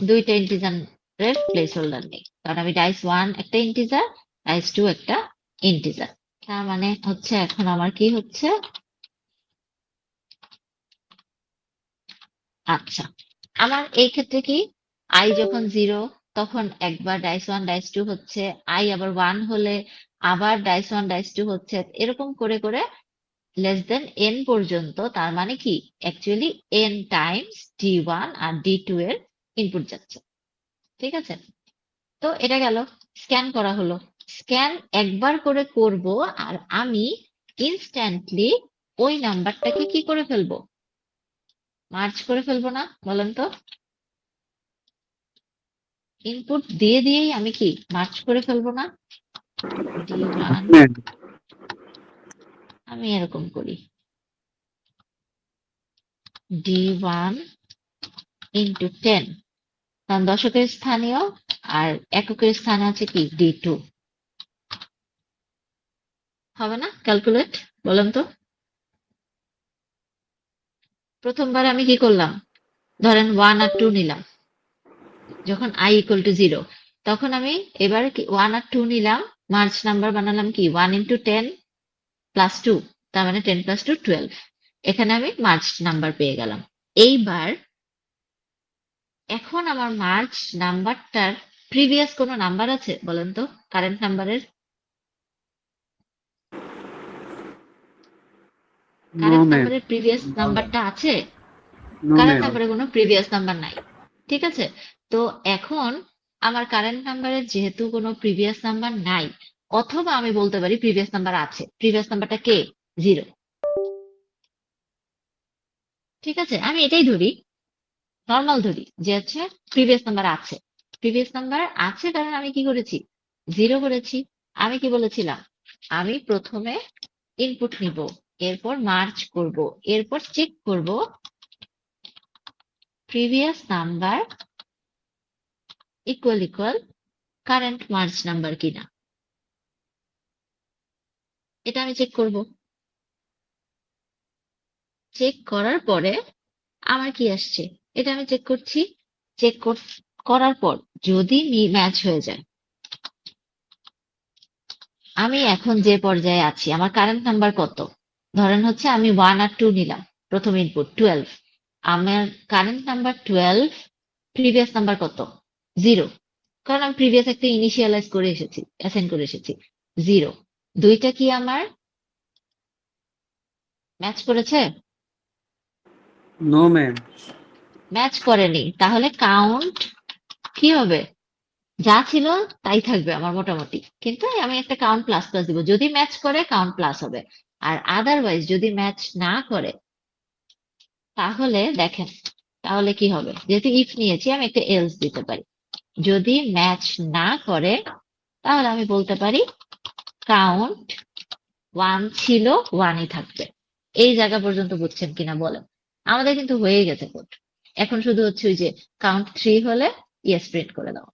Speaker 1: দুইটা ইন্টিজারের প্লেস হোল্ডার নেই, কারণ আমি ডাইস 1 একটা ইন্টিজার, ডাইস 2 একটা ইন্টিজার। তার মানে হচ্ছে এখন আমার কি হচ্ছে, আচ্ছা আমার এই ক্ষেত্রে কি আই যখন 0 তখন একবার ডাইস 1 ডাইস 2 হচ্ছে, আই আবার 1 হলে আবার ডাইস 1 ডাইস 2 হচ্ছে, এরকম করে করে লেস দেন এন পর্যন্ত। তার মানে কি অ্যাকচুয়ালি এন টাইমস ডি 1 আর ডি 2 এর ইনপুট যাচ্ছে। ঠিক আছে, তো এটা গেল, স্ক্যান করা হলো। স্ক্যান একবার করে করব, আর আমি ইনস্ট্যান্টলি ওই নাম্বারটাকে কি করে ফেলবো, মার্জ করে ফেলবো না বলেন তো? ইনপুট দিয়ে দিয়েই আমি কি মার্চ করে ফেলবো না? D1,
Speaker 2: হ্যাঁ।
Speaker 1: আমি এরকম করি D1 ইন্টু 10, কারণ দশকের স্থানীয় আর এককের স্থানে আছে কি D2। হবে না ক্যালকুলেট, বলেন তো? প্রথমবার আমি কি করলাম, ধরেন 1 আর 2 নিলাম, যখন i ইকুয়াল টু 0 তখন আমি এবার কি 1 আর 2 নিলাম, মার্চ নাম্বার বানালাম কি 1 ইন্টু 10 প্লাস 2, তার মানে 10 প্লাস 2 12। এখানে আমি মার্চ নাম্বার পেয়ে গেলাম। এইবার এখন আমার মার্চ নাম্বারটার প্রিভিয়াস কোনো নাম্বার আছে বলেন তো, কারেন্ট নাম্বারের?
Speaker 2: No
Speaker 1: current
Speaker 2: ma'am.
Speaker 1: নাম্বারের প্রিভিয়াস নাম্বারটা আছে?
Speaker 2: No
Speaker 1: current
Speaker 2: ma'am.
Speaker 1: নাম্বারে কোনো প্রিভিয়াস নাম্বার নাই। ঠিক আছে, তো এখন আমার কারেন্ট নাম্বারের যেহেতু কোনো প্রিভিয়াস নাম্বার নাই, অথবা আমি বলতে পারি প্রিভিয়াস নাম্বার আছে, প্রিভিয়াস নাম্বারটা কে 0। ঠিক আছে, আমি এটাই ধরি, নর্মাল ধরি যে হচ্ছে প্রিভিয়াস নাম্বার আছে। প্রিভিয়াস নাম্বার আছে কারণ আমি কি করেছি 0 করেছি। আমি কি বলেছিলাম, আমি প্রথমে ইনপুট নিব, এরপর মার্চ করব, এরপর চেক করব previous number equal equal current merge number কিনা, এটা আমি চেক করব। চেক করার পরে আমার কি আসছে এটা আমি চেক করছি। চেক করার পর যদি ম্যাচ হয়ে যায়, আমি এখন যে পর্যায়ে আছি, আমার কারেন্ট নাম্বার কত, ধরেন হচ্ছে আমি 1 আর 2 নিলাম, প্রথম ইনপুট 12, আমার কারেন্ট নাম্বার 12, প্রিভিয়াস নাম্বার কত 0, কারণ আমি প্রিভিয়াস একটা ইনিশিয়ালাইজ করে এসেছি, অ্যাসাইন করে এসেছি 0। দুইটা কি আমার ম্যাচ করেছে?
Speaker 2: No ma'am.
Speaker 1: ম্যাচ করেনি, তাহলে কাউন্ট কি হবে? যা ছিল তাই থাকবে আমার মোটামুটি, কিন্তু আমি একটা কাউন্ট প্লাস প্লাস দিব। যদি ম্যাচ করে কাউন্ট প্লাস হবে, আর আদারওয়াইজ যদি ম্যাচ না করে তাহলে দেখেন, তাহলে কি হবে? যেহেতু ইফ নিয়েছি আমি একটা এলস দিতে পারি। যদি ম্যাচ না করে তাহলে আমি বলতে পারি কাউন্ট ওয়ান ছিল, ওয়ানই থাকবে। এই জায়গা পর্যন্ত বুঝছেন কিনা বলেন? আমাদের কিন্তু হয়ে গেছে কোড। এখন শুধু হচ্ছে ওই যে কাউন্ট থ্রি হলে ইয়েস প্রিন্ট করে দাও।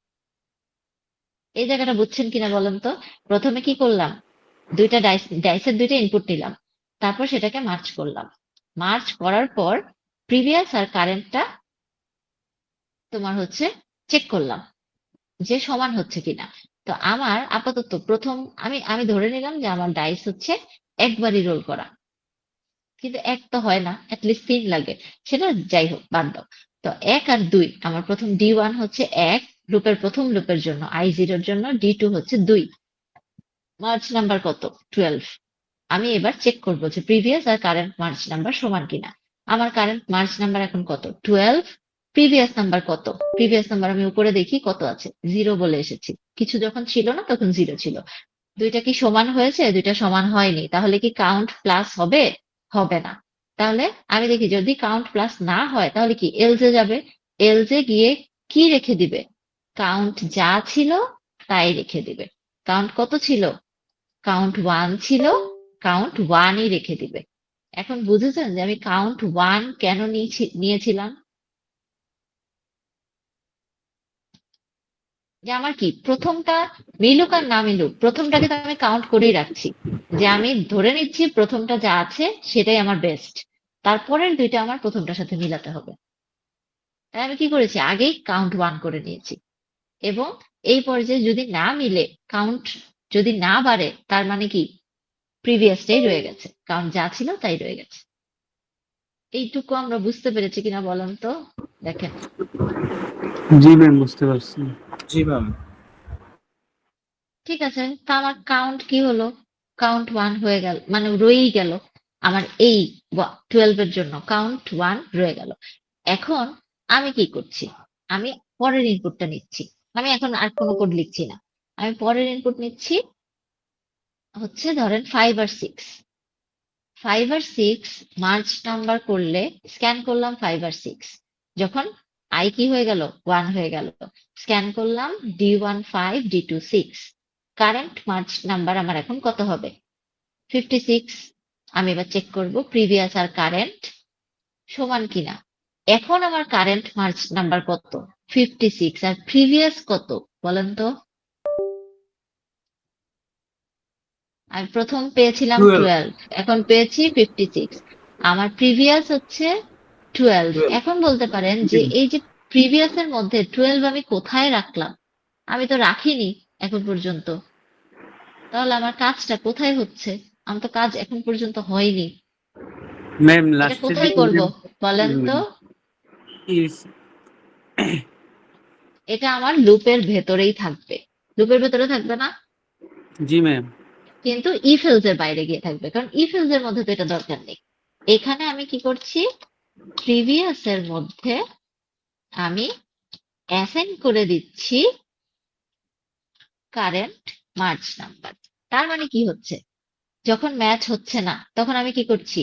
Speaker 1: এই জায়গাটা বুঝছেন কিনা বলেন তো? প্রথমে কি করলাম? দুইটা ডাইসের দুইটা ইনপুট নিলাম, তারপর সেটাকে মার্চ করলাম। মার্চ করার পর প্রিভিয়াস আর কারেন্টটা তোমার হচ্ছে চেক করলাম যে সমান হচ্ছে কিনা। তো আমার আপাতত প্রথম আমি আমি ধরে নিলাম যে আমার ডাইস হচ্ছে একবারই রোল করা, কিন্তু এক তো হয় না, অ্যাটলিস্ট তিন লাগে। সেটা যাই হোক, বাদ দাও। তো এক আর দুই, আমার প্রথম ডি ওয়ান হচ্ছে এক, লুপের প্রথম লুপের জন্য আই জিরোর জন্য, ডি টু হচ্ছে দুই। মার্চ নাম্বার কত? 12। আমি এবার চেক করবো যে প্রিভিয়াস আর কারেন্ট মার্চ নাম্বার সমান কিনা। আমার কারেন্ট মার্চ নাম্বার এখন কত? 12। প্রিভিয়াস নাম্বার কত? প্রিভিয়াস নাম্বার আমি উপরে দেখি কত আছে, জিরো বলে এসেছি। কিছু যখন ছিল না তখন জিরো ছিল। দুইটা কি সমান হয়েছে? দুইটা সমান হয়নি, তাহলে কি কাউন্ট প্লাস হবে? হবে না। তাহলে আমি দেখি যদি কাউন্ট প্লাস না হয় তাহলে কি এলজে যাবে। এলজে গিয়ে কি রেখে দিবে? কাউন্ট যা ছিল তাই রেখে দিবে। কাউন্ট কত ছিল? কাউন্ট ওয়ান ছিল, কাউন্ট ওয়ানই রেখে দিবে। এখন বুঝেছেন যে আমি কাউন্ট ওয়ান কেন নিয়েছিলাম? যে আমার কি প্রথমটা মিলুক আর না মিলুক, প্রথমটাকে তো আমি কাউন্ট করেই রাখছি। যে আমি ধরে নিচ্ছি প্রথমটা যা আছে সেটাই আমার বেস্ট, তারপরের দুইটা আমার প্রথমটার সাথে মিলাতে হবে। তাই আমি কি করেছি? আগেই কাউন্ট ওয়ান করে নিয়েছি। এবং এই পর্যায়ে যদি না মিলে, কাউন্ট যদি না বাড়ে, তার মানে কি প্রিভিয়াসটাই রয়ে গেছে, কাউন্ট যা ছিল তাই রয়ে গেছে। এইটুকু আমরা বুঝতে পেরেছি কিনা বলেন তো? দেখেন,
Speaker 2: জি ম্যাম, বুঝতে পারছি।
Speaker 3: জি ম্যাম।
Speaker 1: ঠিক আছে। তা আমার কাউন্ট কি হলো? কাউন্ট ওয়ান হয়ে গেল, মানে রয়েই গেল। আমার এই 12 এর জন্য কাউন্ট ওয়ান রয়ে গেল। এখন আমি কি করছি? আমি পরের ইনপুটটা নিচ্ছি। আমি এখন আর কোনো কোড লিখছি না, আমি পরের ইনপুট নিচ্ছি। হচ্ছে ধরেন ফাইভ আর সিক্স। ফাইভ আর সিক্স মার্চ নাম্বার করলে স্ক্যান করলাম ফাইভ আর সিক্স। যখন আই কি হয়ে গেল? ওয়ান হয়ে গেল। স্ক্যান করলাম D one five, D two six. Current merge number আমার এখন কত হবে? 56। আমি এবার চেক করব প্রিভিয়াস আর কারেন্ট সমান কিনা। এখন আমার কারেন্ট মার্চ নাম্বার কত? 56। আর প্রিভিয়াস কত বলেন তো? আমি প্রথম পেয়েছিলাম
Speaker 3: 12।
Speaker 1: 12, এখন পেয়েছি 56। আমার প্রিভিয়াস হচ্ছে 12।
Speaker 3: 12।
Speaker 1: এখন বলতে পারেন যে এই যে প্রিভিয়াস এর মধ্যে 12 আমি কোথায় রাখলাম? আমি তো রাখিনি এখন পর্যন্ত। তাহলে আমার কাজটা কোথায় হচ্ছে? আমার তো কাজ এখন পর্যন্ত হয়নি।
Speaker 2: ম্যাম
Speaker 1: এটা
Speaker 2: লাস্টের
Speaker 1: কোথায়
Speaker 2: দিকে
Speaker 1: করব বলেন তো?
Speaker 2: ইস,
Speaker 1: এটা আমার লুপের ভেতরেই থাকবে। লুপের ভেতরে থাকবে না,
Speaker 2: জি ম্যাম।
Speaker 1: কিন্তু ইফ এলস এর বাইরে গিয়ে থাকবে, কারণ ইফ এলস এর মধ্যে তো এটা দরকার নেই। এখানে আমি কি করছি? প্রিভিয়াস এর মধ্যে আমি অ্যাসাইন করে দিচ্ছি কারেন্ট মার্চ নাম্বার। তার মানে কি হচ্ছে? যখন ম্যাচ হচ্ছে না তখন আমি কি করছি?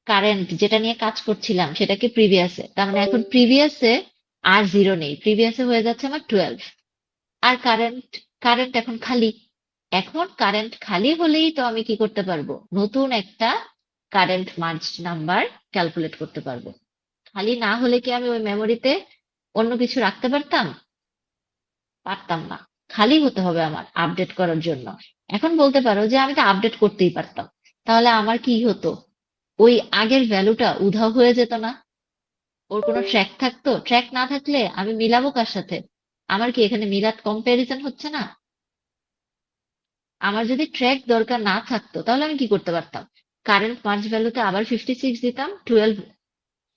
Speaker 1: কারেন্ট যেটা নিয়ে কাজ করছিলাম সেটাকে প্রিভিয়াসে, তার মানে এখন প্রিভিয়াসে আর জিরো নেই, প্রিভিয়াসে হয়ে যাচ্ছে আমার 12। আর কারেন্ট, কারেন্ট এখন খালি। এখন কারেন্ট খালি হলেই তো আমি কি করতে পারবো? নতুন একটা কারেন্ট মার্চ নাম্বার ক্যালকুলেট করতে পারবো। খালি না হলে কি আমি ওই মেমোরিতে অন্য কিছু রাখতে পারতাম? পারতাম না। খালি হতে হবে আমার আপডেট করার জন্য। এখন বলতে পারো যে আমি তো আপডেট করতেই পারতাম, তাহলে আমার কি হতো? ওই আগের ভ্যালুটা উধাও হয়ে যেত না? ওর কোনো ট্র্যাক থাকতো? ট্র্যাক না থাকলে আমি মিলাবো কার সাথে? আমার কি এখানে মিলাদ কম্প্যারিজন হচ্ছে না? আমার যদি ট্র্যাক দরকার না থাকতো তাহলে আমি কি করতে পারতাম? কারেন্ট মার্চ ভ্যালুতে আবার 56 দিতাম, 12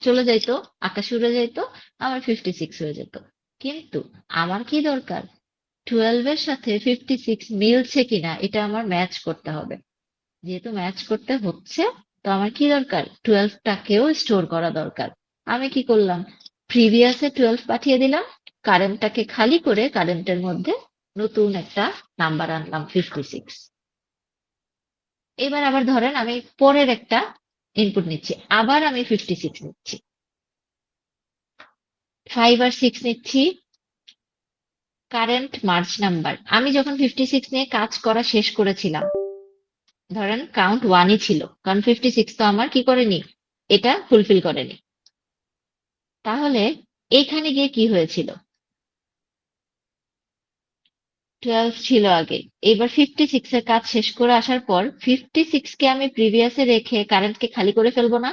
Speaker 1: চলে যাইতো, আকাশে উড়ে যাইতো, আমার 56 হয়ে যেত। কিন্তু আমার কি দরকার? 12 এর সাথে 56 মিলছে কিনা এটা আমার ম্যাচ করতে হবে। যেহেতু ম্যাচ করতে হচ্ছে, তো আমার কি দরকার, 12টাকেও স্টোর করা দরকার। আমি কি করলাম, প্রিভিয়াসে 12 পাঠিয়ে দিলাম, কারেন্টটাকে খালি করে কারেন্টের মধ্যে নতুন একটা নাম্বার আনলাম 56। এবার আবার ধরেন আমি পরের একটা ইনপুট নিচ্ছি, আবার আমি 56 নিচ্ছি, 5 আর 6 নিচ্ছি, কারেন্ট মার্জ নাম্বার। আমি যখন 56 নিয়ে কাজ করা শেষ করেছিলাম, ধরেন কাউন্ট 1ই ছিল, কারণ 56 তো আমার কি করেনি, এটা ফুলফিল করেনি। তাহলে এইখানে গিয়ে কি হয়েছিল, 12 ছিল আগে, এবার 56 এর কাজ শেষ করে আসার পর 56 কে আমি প্রিভিয়াসে রেখে কারেন্টকে খালি করে ফেলবো না?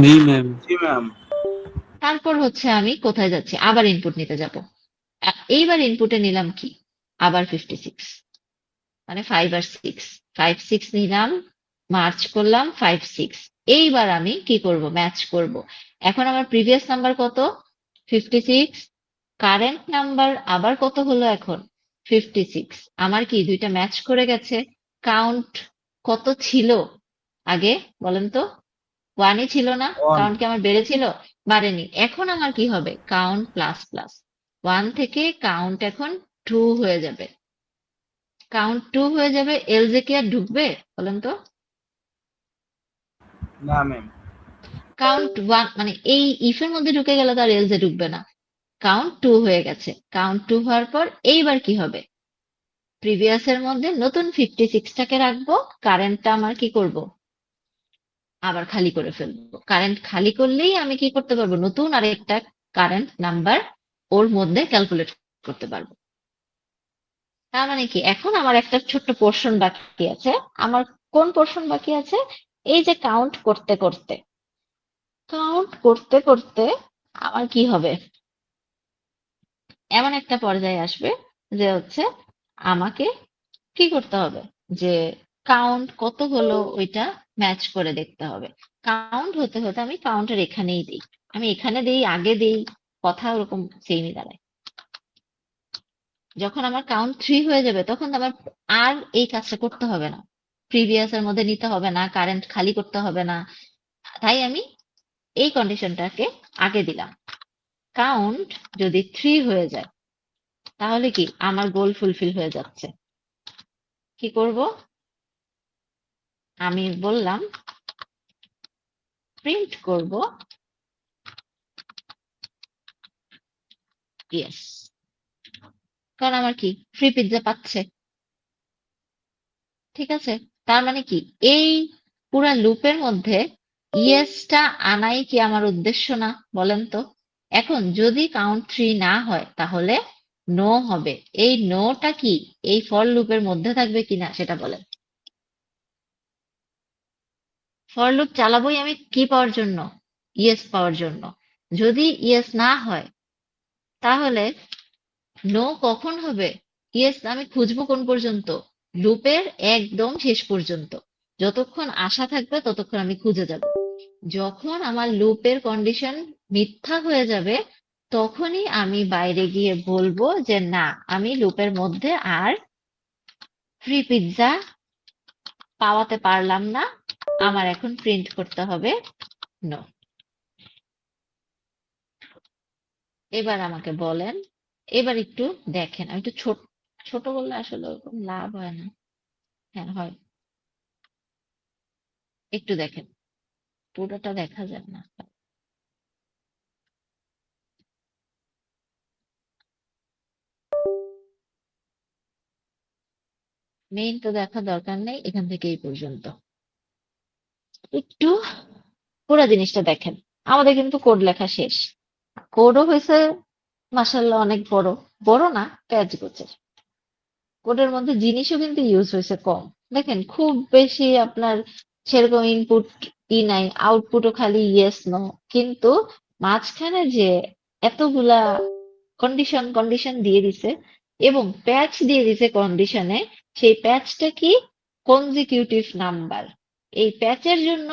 Speaker 2: জি ম্যাম।
Speaker 3: জি ম্যাম।
Speaker 1: তারপর হচ্ছে আমি কোথায় যাচ্ছি, আবার ইনপুট নিতে যাব। এইবার ইনপুটে নিলাম কি, আবার 56, মানে 5 আর 6, 5 6 নিলাম, মার্চ করলাম 5 6। এইবার আমি কি করব, ম্যাচ করব। এখন আমার প্রিভিয়াস নাম্বার কত, 56, কারেন্ট নাম্বার আবার কত হলো এখন, 56। আমার কি দুইটা ম্যাচ করে গেছে। কাউন্ট কত ছিল আগে বলেন তো, 1ই ছিল না?
Speaker 3: অন।
Speaker 1: কাউন্ট কি আমার বেড়েছিল, বাড়েনি। এখন আমার কি হবে, কাউন্ট প্লাস প্লাস, 1 থেকে কাউন্ট এখন 2 হয়ে যাবে। কাউন্ট 2 হয়ে যাবে, এলজে কি আর ঢুকবে বলেন তো?
Speaker 3: না ম্যাম।
Speaker 1: কাউন্ট 1 মানে এই ইফের মধ্যে ঢুকে গেলে তো আর এলজে ঢুকবে না। কাউন্ট 2 হয়ে গেছে, কাউন্ট 2 হওয়ার পর এইবার কি হবে, প্রিভিয়াসের মধ্যে নতুন 56টাকে রাখবো, কারেন্টটা আমার কি করব, আবার খালি করে ফেলবো। কারেন্ট খালি করলেই আমি কি করতে পারবো, নতুন আরেকটা কারেন্ট নাম্বার ওর মধ্যে ক্যালকুলেট করতে পারবো। তার মানে কি, এখন আমার একটা ছোট্ট পোর্শন বাকি আছে। আমার কোন পোর্শন বাকি আছে, এই যে কাউন্ট করতে করতে, কাউন্ট করতে করতে আমার কি হবে, এমন একটা পর্যায়ে আসবে যে হচ্ছে আমাকে কি করতে হবে, যে কাউন্ট কত হলো ওইটা ম্যাচ করে দেখতে হবে। কাউন্ট হতে হতে আমি কাউন্টের এখানেই দিই, আমি এখানে দিই, আগে দিই, কথা ওরকম সেমই দাঁড়ায়। যখন আমার কাউন্ট 3 হয়ে যাবে তখন আমার আর এই কাজটা করতে হবে না, প্রিভিয়াস এর মধ্যে নিতে হবে না, কারেন্ট খালি করতে হবে না। তাই আমি এই কন্ডিশনটাকে আগে দিলাম। কাউন্ট যদি 3 হয়ে যায় তাহলে কি আমার গোল ফুলফিল হয়ে যাচ্ছে। কি করব, আমি বললাম প্রিন্ট করব ইয়েস, কারণ আমার কি ফ্রি পিৎজা পাচ্ছে। ঠিক আছে, তার মানে কি, এই পুরা লুপের মধ্যে ইয়েসটা আনাই কি আমার উদ্দেশ্য না বলেন তো? এখন যদি কাউন্ট 3 না হয় তাহলে নো হবে। এই নোটা কি এই ফর লুপের মধ্যে থাকবে কিনা সেটা বলেন। ফর লুপ চালাবোই আমি কি পাওয়ার জন্য, ইয়েস পাওয়ার জন্য। যদি ইয়েস না হয় তাহলে নো কখন হবে, ইয়েস আমি খুঁজবো কোন পর্যন্ত, লুপের একদম শেষ পর্যন্ত। যতক্ষণ আশা থাকবে ততক্ষণ আমি খুঁজে যাব। যখন আমার লুপের কন্ডিশন মিথ্যা হয়ে যাবে তখনই আমি বাইরে গিয়ে বলবো যে না, আমি লুপের মধ্যে আর ফ্রি পিৎজা পাওয়াতে পারলাম না, আমার এখন প্রিন্ট করতে হবে নো। এবার আমাকে বলেন, এবার একটু দেখেন, আমি একটু ছোট ছোট বললে আসলে ওরকম লাভ হয় না। হ্যাঁ হয়, একটু দেখেন, পুরোটা দেখা যায় না। মেইন তো দেখার দরকার নেই, এখান থেকে এই পর্যন্ত একটু পুরো জিনিসটা দেখেন। আমাদের কিন্তু কোড লেখা শেষ, কোডও হয়েছে মাশাআল্লাহ অনেক বড়, বড় না প্যাচ গোছের। কোডের মধ্যে জিনিসও কিন্তু ইউজ হয়েছে কম। দেখেন খুব বেশি আপনার সেরকম ইনপুট নাই, আউটপুটও খালি ইয়েস নো। কিন্তু মাঝখানে যে এতগুলা কন্ডিশন কন্ডিশন দিয়ে দিছে এবং প্যাচ দিয়ে দিছে কন্ডিশনে, সেই প্যাচটা কি, কনজিকিউটিভ নাম্বার। এই প্যাচের জন্য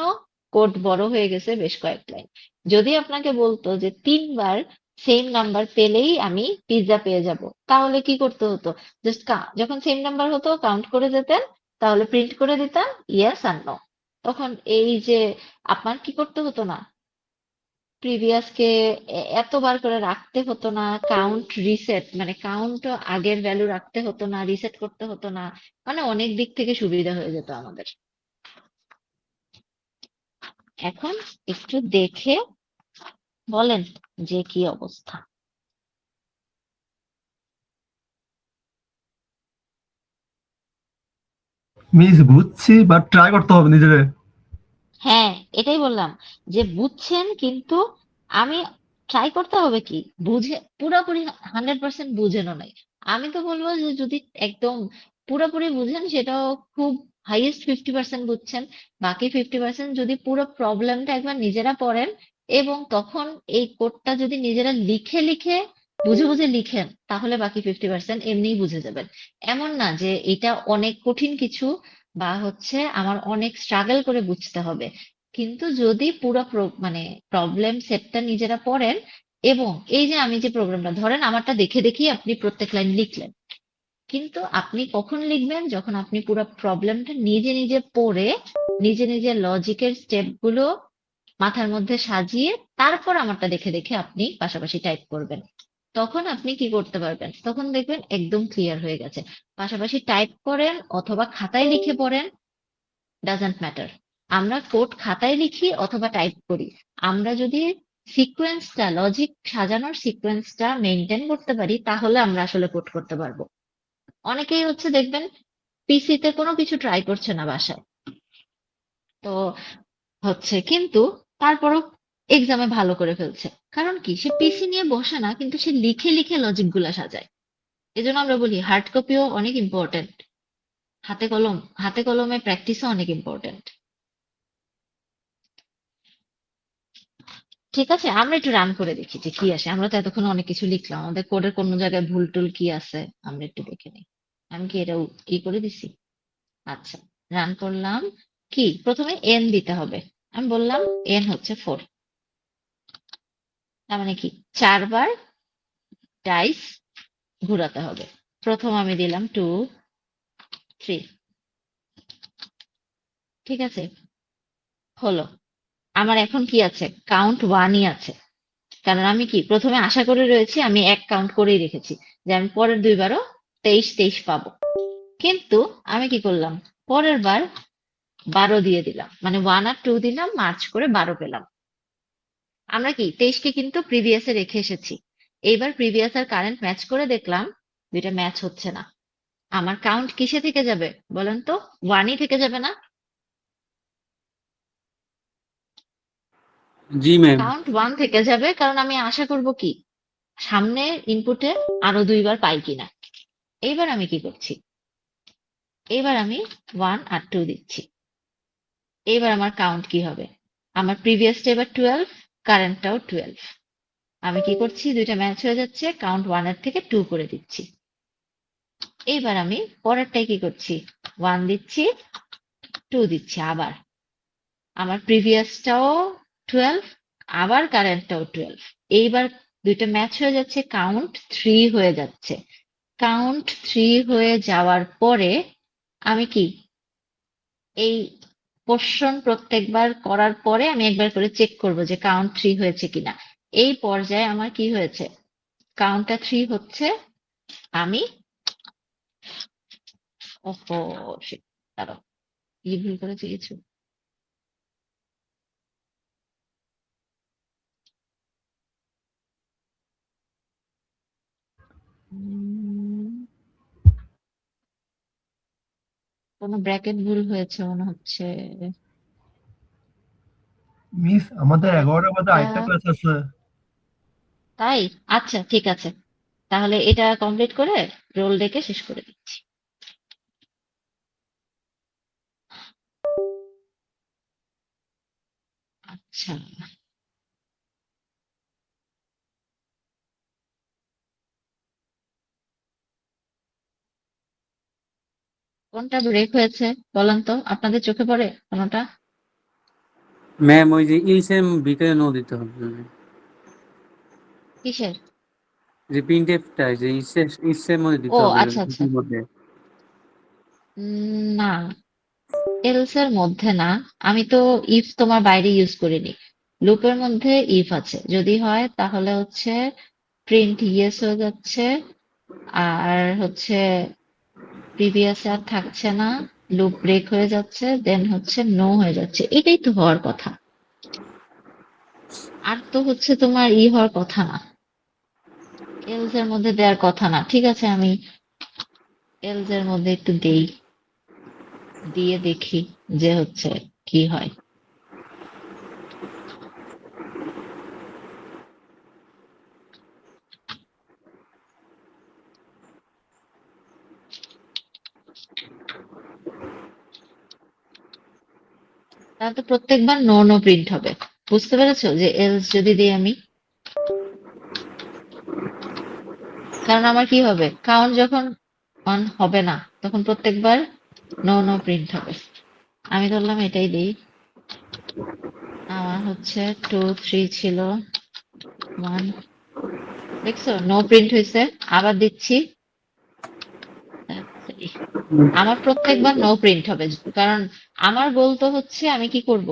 Speaker 1: কোড বড় হয়ে গেছে বেশ কয়েক লাইন। যদি আপনাকে বলতো যে 3বার সেম নাম্বার পেলেই আমি পিৎজা পেয়ে যাব, তাহলে কি করতে হতো, জাস্ট যখন সেম নাম্বার হতো কাউন্ট করে যেতেন, তাহলে প্রিন্ট করে দিতাম ইয়েস আর নো। তখন এই যে আপনার কি করতে হতো না, প্রিভিয়াসকে এতবার করে রাখতে হতো না, কাউন্ট রিসেট মানে কাউন্ট আগের ভ্যালু রাখতে হতো না, রিসেট করতে হতো না, মানে অনেক দিক থেকে সুবিধা হয়ে যেত আমাদের। এখন একটু দেখে বলেন যে কি অবস্থা।
Speaker 4: মিস বুঝছি, বাট ট্রাই করতে হবে নিজেরে।
Speaker 1: হ্যাঁ, এটাই বললাম যে বুঝছেন, কিন্তু আমি ট্রাই করতে হবে কি বুঝে পুরোপুরি 100% বুঝেনও নাই। আমি তো বলবো যে যদি একদম পুরোপুরি বুঝেন সেটাও খুব হাইয়েস্ট 50% বুঝছেন, বাকি 50% যদি পুরো প্রবলেমটা একবার নিজেরা পড়েন এবং তখন এই কোডটা যদি নিজেরা লিখে লিখে বুঝে বুঝে লিখেন তাহলে বাকি 50% এমনিই বুঝে যাবেন। এমন না যে এটা অনেক কঠিন কিছু বা হচ্ছে আমার অনেক স্ট্রাগল করে বুঝতে হবে। কিন্তু যদি পুরো মানে প্রবলেম সেটটা নিজেরা পড়েন এবং এই যে আমি যে প্রোগ্রামটা ধরেন আমারটা দেখে দেখেই আপনি প্রত্যেক লাইন লিখলেন, কিন্তু আপনি কখন লিখবেন যখন আপনি পুরো প্রবলেমটা নিজে নিজে পড়ে নিজে নিজে লজিকের স্টেপগুলো মাথার মধ্যে সাজিয়ে তারপর আমারটা দেখে দেখে আপনি পাশাপাশি টাইপ করবেন। তখন আপনি কি করতে পারবেন, তখন দেখবেন একদম ক্লিয়ার হয়ে গেছে। পাশাপাশি টাইপ করেন অথবা খাতায় লিখে পড়েন, ডাজন্ট ম্যাটার। আমরা কোড খাতায় লিখি অথবা টাইপ করি, আমরা যদি সিকোয়েন্সটা লজিক সাজানোর সিকোয়েন্সটা মেনটেন করতে পারি তাহলে আমরা আসলে কোড করতে পারবো। অনেকেই হচ্ছে দেখবেন পিসিতে কোনো কিছু ট্রাই করছে না বাসায়, তো হচ্ছে কিন্তু তারপরও এক্সামে ভালো করে ফেলছে। কারণ কি সে পিসি নিয়ে বসে না, কিন্তু সে লিখে লিখে লজিক গুলা সাজায়। এজন্য আমরা বলি হার্ড কপিও অনেক ইম্পর্টেন্ট, হাতে কলমে প্র্যাকটিসও অনেক ইম্পর্টেন্ট। ঠিক আছে, আমরা একটু রান করে দেখি যে কি আসে। আমরা তো এতক্ষণ অনেক কিছু লিখলাম, আমাদের কোডের কোনো জায়গায় ভুল টুল কি আছে আমরা একটু দেখে নিই। আমি কি এটা ই করে দিছি? আচ্ছা, রান করলাম। কি প্রথমে এন দিতে হবে, আমি বললাম এন হচ্ছে 4। তার মানে কি 4 বার ডাইস ঘুরাতে হবে। প্রথম আমি দিলাম 2 3, ঠিক আছে, হলো। আমার এখন কি আছে, কাউন্ট 1ই আছে, কারণ আমি কি প্রথমে আশা করে রয়েছি, আমি এক কাউন্ট করেই রেখেছি যে আমি পরের 2বারও 23 23 পাবো। কিন্তু আমি কি করলাম, পরের বার 12 দিয়ে দিলাম, মানে 1 আর 2 দিলাম, মার্চ করে 12 পেলাম। আমরা কি 23কে কিন্তু প্রিভিয়াসে রেখে এসেছি। এইবার প্রিভিয়াস আর কারেন্ট ম্যাচ করে দেখলাম দুইটা ম্যাচ হচ্ছে না। আমার কাউন্ট কিসে থেকে যাবে বলেন তো? 1ই থেকে যাবে না?
Speaker 2: জি ম্যাম।
Speaker 1: কাউন্ট 1 থেকে যাবে, কারণ আমি আশা করব কি সামনের ইনপুটে আরো 2বার পাই কিনা। এইবার আমি কি করছি, এইবার আমি 1 আর 2 দিচ্ছি। এইবার আমার কাউন্ট কি হবে, আমার প্রিভিয়াসটা এবার 12, কারেন্টটাও 12। আমি কি করছি, দুইটা ম্যাচ হয়ে যাচ্ছে, কাউন্ট 1 এর থেকে 2 করে দিচ্ছি। এইবার আমি পরেরটাই কি করছি, 1 দিচ্ছি 2 দিচ্ছি, আবার আমার প্রিভিয়াসটাও 12, আবার কারেন্টটাও 12। এইবার দুইটা ম্যাচ হয়ে যাচ্ছে, কাউন্ট 3 হয়ে যাচ্ছে। কাউন্ট 3 হয়ে যাওয়ার পরে আমি কি এই পোর্শন প্রত্যেকবার করার পরে আমি একবার করে চেক করব যে কাউন্ট 3 হয়েছে কিনা। এই পর্যায়ে আমার কি হয়েছে, কাউন্টটা 3 হচ্ছে। আমি ওহো shit, দাঁড়াও, কি ভুল করেছি কিছু? উম, কোনো ব্র্যাকেট ভুল হয়েছে মনে হচ্ছে।
Speaker 4: মিস আমাদের 11টা বাজে
Speaker 1: একটা,
Speaker 4: আরেকটা ক্লাস আছে।
Speaker 1: তাই? আচ্ছা ঠিক আছে, তাহলে এটা কমপ্লিট করে রোল ডেকে শেষ করে দিচ্ছি। আচ্ছা, কোনটা ব্রেক হয়েছে বলেন তো, আপনাদের চোখে পড়ে কোনটা?
Speaker 2: ম্যাম ওই যে ইলসেম ভিতরে নো দিতে হবে ম্যাম।
Speaker 1: কিসের?
Speaker 2: যে প্রিন্টএফটা যে ইলসেম মধ্যে
Speaker 1: ও
Speaker 2: দিতে হবে
Speaker 1: আচ্ছা আচ্ছা,
Speaker 2: ভিতরের মধ্যে।
Speaker 1: না, এলস এর মধ্যে না। আমি তো ইফ তোমার বাইরে ইউজ করিনি। লুপের মধ্যে ইফ আছে, যদি হয় তাহলে হচ্ছে প্রিন্ট ইয়েস হয়ে যাচ্ছে, আর হচ্ছে প্রিভিয়াস আর থাকছে না, লুপ ব্রেক হয়ে যাচ্ছে, দেন হচ্ছে নো হয়ে যাচ্ছে। এটাই তো হওয়ার কথা, আর তো হচ্ছে তোমার হওয়ার কথা না, এলস এর মধ্যে দেওয়ার কথা না। ঠিক আছে, আমি এলস এর মধ্যে একটু দেই, দিয়ে দেখি যে হচ্ছে কি হয়। তাহলে তো প্রত্যেকবার নো নো প্রিন্ট হবে। বুঝতে পেরেছো যে এলস যদি দিই আমি, কারণ আমার কি হবে, কাউন্ট যখন অন হবে না তখন প্রত্যেকবার নো নো প্রিন্ট হবে। আমি ধরলাম এটাই দিই। আমার হচ্ছে 2 3 ছিল, 1, দেখছো নো প্রিন্ট হয়েছে। আবার দিচ্ছি, আমার প্রত্যেকবার নো প্রিন্ট হবে, কারণ আমার গোল তো হচ্ছে আমি কি করব,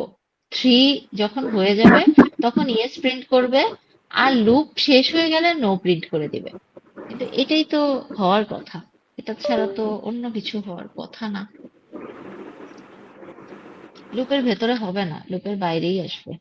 Speaker 1: 3 যখন হয়ে যাবে তখন ইয়েস প্রিন্ট করবে, আর লুপ শেষ হয়ে গেলে নো প্রিন্ট করে দিবে। কিন্তু এটাই তো হওয়ার কথা, এটা ছাড়া তো অন্য কিছু হওয়ার কথা না। লুপের ভেতরে হবে না, লুপের বাইরেই আসবে।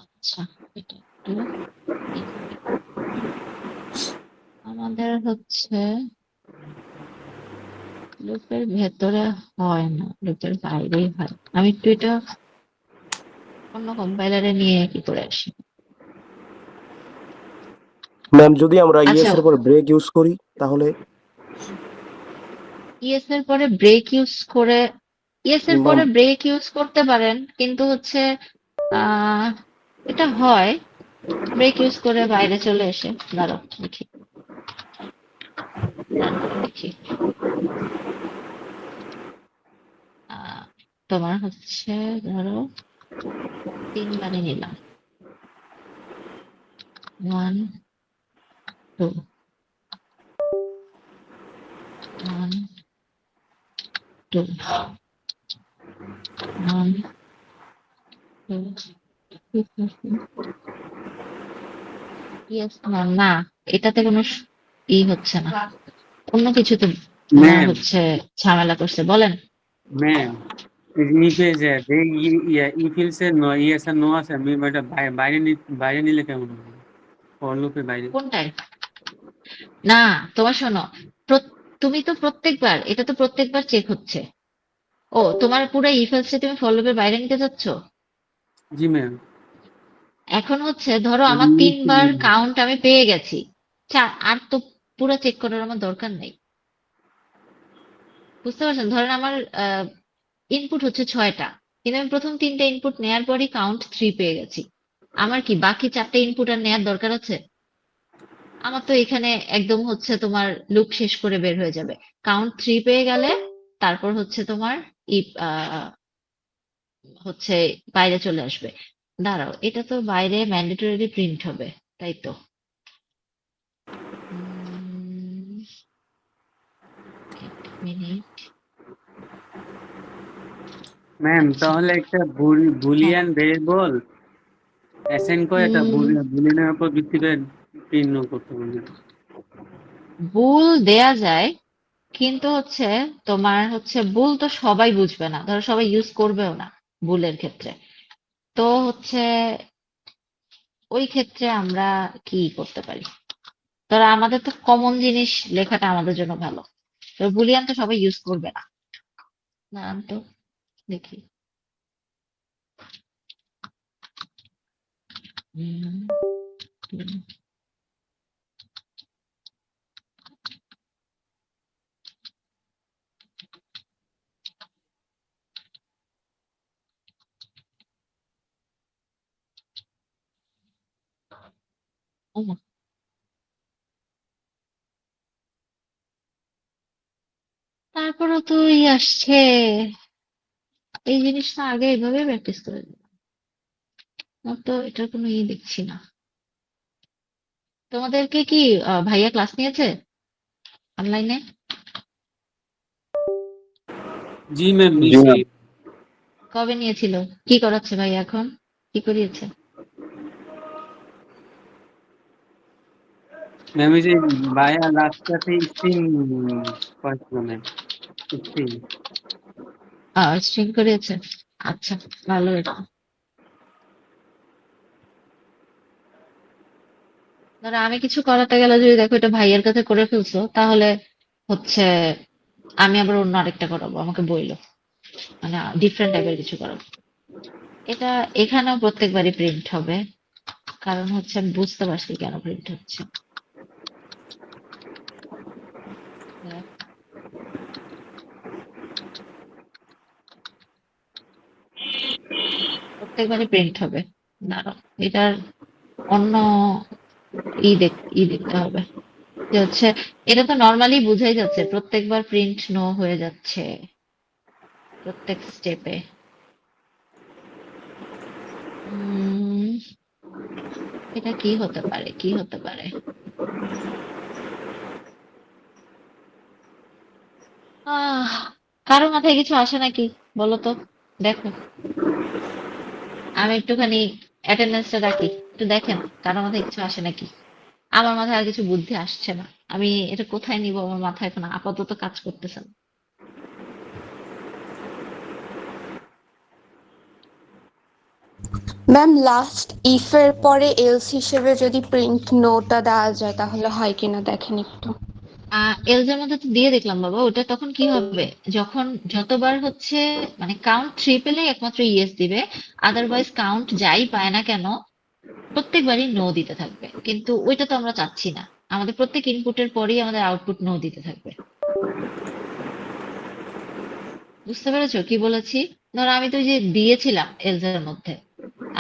Speaker 1: আচ্ছা, এটা একটু এইভাবে। আমাদের হচ্ছে লুপের ভেতরে হয় না, লুপের বাইরেই হয়। আমি একটু এটা অন্য কম্পাইলারে নিয়ে কি করে আসি।
Speaker 5: ম্যাম যদি আমরা
Speaker 1: আচ্ছা,
Speaker 5: ইএস এর পর ব্রেক ইউজ করি তাহলে
Speaker 1: ইএস এর পরে ব্রেক ইউজ করে, ইএস এর
Speaker 5: ম্যাম
Speaker 1: পরে ব্রেক ইউজ করতে পারেন, কিন্তু হচ্ছে আহ এটা হয় ব্রেক ইউজ করে বাইরে চলে এসে। দাঁড়াও দেখি, রান করে দেখি। আহ তোমার হচ্ছে ধরো 3 বারে নিলাম, 1 2 1 2 1 2। ইয়েস না, না, এটাতে কোনো হচ্ছে না, অন্য কিছুতে তোমার
Speaker 2: ম্যাম
Speaker 1: হচ্ছে ঝামেলা করছে। বলেন।
Speaker 2: ম্যাম ইফে যে ইফিলস এর নো ইয়েস আর নো আছে, আমি এটা বাইরে নিলে কেমন হবে? ফর লুপের বাইরে।
Speaker 1: কোনটায়? না, তোমার শোনো, প্র- তুমি তো প্রত্যেকবার, এটা তো প্রত্যেকবার চেক হচ্ছে। ও, তোমার পুরো ইফ এলসে তুমি ফর লুপের বাইরে নিতে চাচ্ছ।
Speaker 2: জি ম্যাম।
Speaker 1: এখন হচ্ছে ধরো আমার 3 বার কাউন্ট আমি পেয়ে গেছি, আর তো পুরো চেক করার আমার দরকার নেই। বুঝতে পারছেন, ধরেন আমার ইনপুট হচ্ছে 6টা, কিন্তু আমি প্রথম 3টে ইনপুট নেয়ার পরই কাউন্ট 3 পেয়ে গেছি। আমার কি বাকি 4টে ইনপুট আর নেয়ার দরকার আছে? আমার তো এখানে একদম হচ্ছে তোমার লুপ শেষ করে বের হয়ে যাবে। কাউন্ট 3 পেয়ে গেলে তারপর হচ্ছে তোমার ইফ হচ্ছে বাইরে চলে আসবে। দাঁড়াও, এটা তো বাইরে ম্যান্ডেটরি প্রিন্ট হবে, তাই তো? এক মিনিট।
Speaker 2: ম্যাম
Speaker 1: আচ্ছা,
Speaker 2: তাহলে একটা
Speaker 1: হ্যাঁ।
Speaker 2: বুলিয়ান ভেরিয়েবল অ্যাসাইন করে একটা
Speaker 1: উম
Speaker 2: বুলিয়ানের উপর ভিত্তি করে প্রিন্ট করতে হবে।
Speaker 1: বুল দেয়া যায়, কিন্তু হচ্ছে তোমার হচ্ছে বুল তো সবাই বুঝবে না, ধরো সবাই ইউজ করবেও না বুলের ক্ষেত্রে। তো হচ্ছে ওই ক্ষেত্রে আমরা কি করতে পারি, ধরো আমাদের তো কমন জিনিস লেখাটা আমাদের জন্য ভালো। তো বুলিয়ান তো সবাই ইউজ করবে না। না, তো দেখি। উম, উম, ও মা, তারপরও তো আসছে, এই জিনিসটা আগে এইভাবে প্র্যাকটিস করে দিলাম। আমার তো এটার কোনো দেখছি না। তোমাদেরকে কি ভাইয়া ক্লাস নিয়েছে অনলাইনে?
Speaker 2: জি ম্যাম নিছি।
Speaker 1: কবে নিয়েছিল? কি করাচ্ছে ভাইয়া এখন? কি করিয়েছে?
Speaker 2: ম্যাম এই যে ভাইয়া লাস্ট ক্লাসে স্ট্রিং করেছিল ম্যাম, স্ট্রিং।
Speaker 1: স্ট্রিং করিয়েছে। আচ্ছা, ভালো এটা। ধরো আমি কিছু করাতে গেলে যদি দেখো এটা ভাইয়ের কাছে করে ফেলছো, তাহলে হচ্ছে আমি আবার অন্য আরেকটা করাবো, আমাকে বইলো, মানে ডিফারেন্ট টাইপের কিছু করাবো। এটা এখানেও প্রত্যেকবারই প্রিন্ট হবে, কারণ হচ্ছে আমি বুঝতে পারছি কেন প্রিন্ট হচ্ছে। প্রত্যেকবারই প্রিন্ট হবে। দাঁড়াও, এটার অন্য দেখতে হবে যে হচ্ছে, এটা তো নর্মালি বুঝাই যাচ্ছে প্রত্যেকবার প্রিন্ট নো হয়ে যাচ্ছে প্রত্যেক স্টেপে। এটা কি হতে পারে, কি হতে পারে? আহ কারো মাথায় কিছু আসে নাকি, বলো তো, দেখো। আমি একটুখানি অ্যাটেন্ডেন্সটা রাখি, একটু দেখেন কারো মাথায় কিছু আসে নাকি। আমার মাথায় আর কিছু বুদ্ধি আসছে না, আমি এটা কোথায় নিব, আমার মাথায় এখন আপাতত কাজ করতেছে না।
Speaker 6: ম্যাম লাস্ট ইফের পরে এলস হিসেবে যদি প্রিন্ট নোটা দেওয়া যায় তাহলে হয় কিনা দেখেন একটু।
Speaker 1: এলজের মধ্যে তো দিয়ে দেখলাম বাবা, ওটা তখন কি হবে, যখন যতবার হচ্ছে মানে কাউন্ট থ্রি পেলে একমাত্র ইয়েস দিবে, আদারওয়াইজ কাউন্ট যাই পায় না কেন প্রত্যেকবারই নো দিতে থাকবে। কিন্তু ওইটা তো আমরা চাচ্ছি না, আমাদের প্রত্যেক ইনপুটের পরেই আমাদের আউটপুট নো দিতে থাকবে। বুঝতে পেরেছো কি বলেছি? ধরো আমি তো ওই যে দিয়েছিলাম এলজের মধ্যে,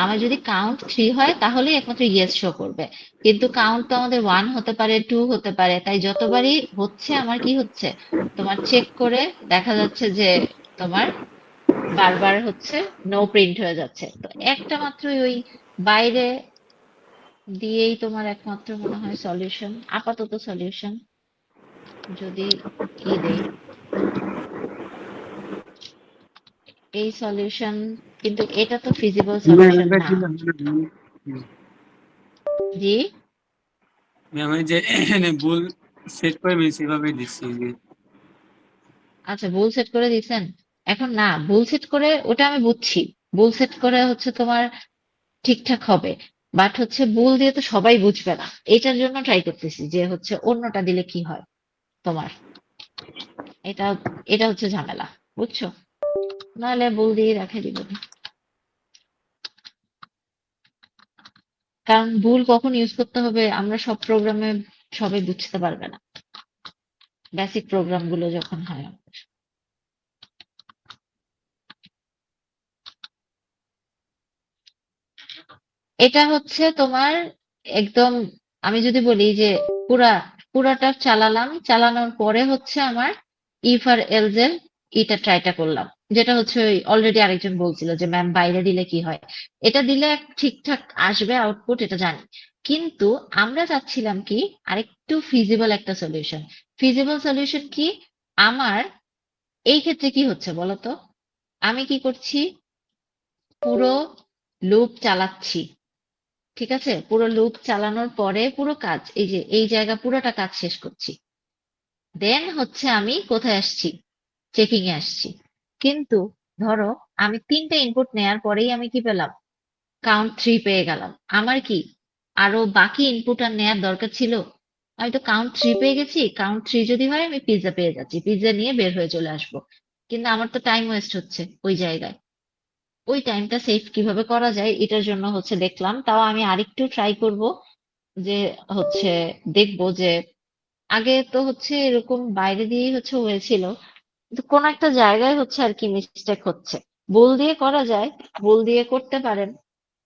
Speaker 1: আমার যদি কাউন্ট থ্রি হয় তাহলেই একমাত্র ইয়েস শো করবে, কিন্তু কাউন্ট তো আমাদের ওয়ান হতে পারে, টু হতে পারে, তাই যতবারই হচ্ছে আমার কি হচ্ছে, তোমার চেক করে দেখা যাচ্ছে যে তোমার বারবার হচ্ছে নো প্রিন্ট হয়ে যাচ্ছে। তো একটা মাত্রই ওই বাইরে দিয়েই তোমার একমাত্র মনে হয় সলিউশন, আপাতত সলিউশন। যদি দেই এই সলিউশন, কিন্তু এটা তো ফিজিবল
Speaker 2: ম্যাম
Speaker 1: সলিউশন
Speaker 2: এটা
Speaker 1: না।
Speaker 2: দিলাম।
Speaker 1: জি,
Speaker 2: ম্যাম এই যে এখানে ভুল সেট করে আমি সেভাবে দিচ্ছি যে।
Speaker 1: আচ্ছা, ভুল সেট করে দিয়েছেন। এখন না, ভুল সেট করে ওটা আমি বুঝছি, ভুল সেট করে হচ্ছে তোমার ঠিকঠাক হবে, বাট হচ্ছে ভুল দিয়ে তো সবাই বুঝবে না। এটার জন্য ট্রাই করতেছি যে হচ্ছে অন্যটা দিলে কি হয় তোমার। এটা এটা হচ্ছে ঝামেলা, বুঝছো? নাহলে ভুল দিয়ে রেখে দিব। কারণ ভুল কখন ইউজ করতে হবে আমরা সব প্রোগ্রামে সবাই বুঝতে পারবে না, বেসিক প্রোগ্রাম গুলো যখন হয়। এটা হচ্ছে তোমার একদম, আমি যদি বলি যে পুরা পুরাটা চালালাম, চালানোর পরে হচ্ছে আমার ইফ আর এলস এর এটা ট্রাইটা করলাম, যেটা হচ্ছে অলরেডি আরেকজন বলছিল যে ম্যাম বাইরে দিলে কি হয়। এটা দিলে ঠিকঠাক আসবে আউটপুট, এটা জানি, কিন্তু আমরা চাচ্ছিলাম কি আরেকটু ফিজিবল একটা সলিউশন। ফিজিবল সলিউশন কি? আমার এই ক্ষেত্রে কি হচ্ছে বলতো, আমি কি করছি, পুরো লুপ চালাচ্ছি, ঠিক আছে, পুরো লুপ চালানোর পরে পুরো কাজ, এই যে এই জায়গা পুরোটা কাজ শেষ করছি, দেন হচ্ছে আমি কোথায় আসছি, চেকিং এ আসছি। কিন্তু ধরো আমি তিনটে ইনপুট নেয়ার পরেই আমি কি পেলাম, কাউন্ট থ্রি পেয়ে গেলাম, আমার কি আরো বাকি ইনপুট আর নেয়ার দরকার ছিল? আমি তো কাউন্ট থ্রি পেয়ে গেছি, কাউন্ট থ্রি যদি হয় আমি পিৎজা পেয়ে যাচ্ছি, পিৎজা নিয়ে বের হয়ে চলে আসবো। কিন্তু আমার তো টাইম ওয়েস্ট হচ্ছে ওই জায়গায়। ওই টাইমটা সেভ কিভাবে করা যায় এটার জন্য হচ্ছে দেখলাম, তাও আমি আরেকটু ট্রাই করব, যে হচ্ছে দেখবো যে আগে তো হচ্ছে এরকম বাইরে দিয়েই হচ্ছে হয়েছিল, কিন্তু কোন একটা জায়গায় হচ্ছে আর কি মিস্টেক হচ্ছে। ভুল দিয়ে করা যায়, ভুল দিয়ে করতে পারেন,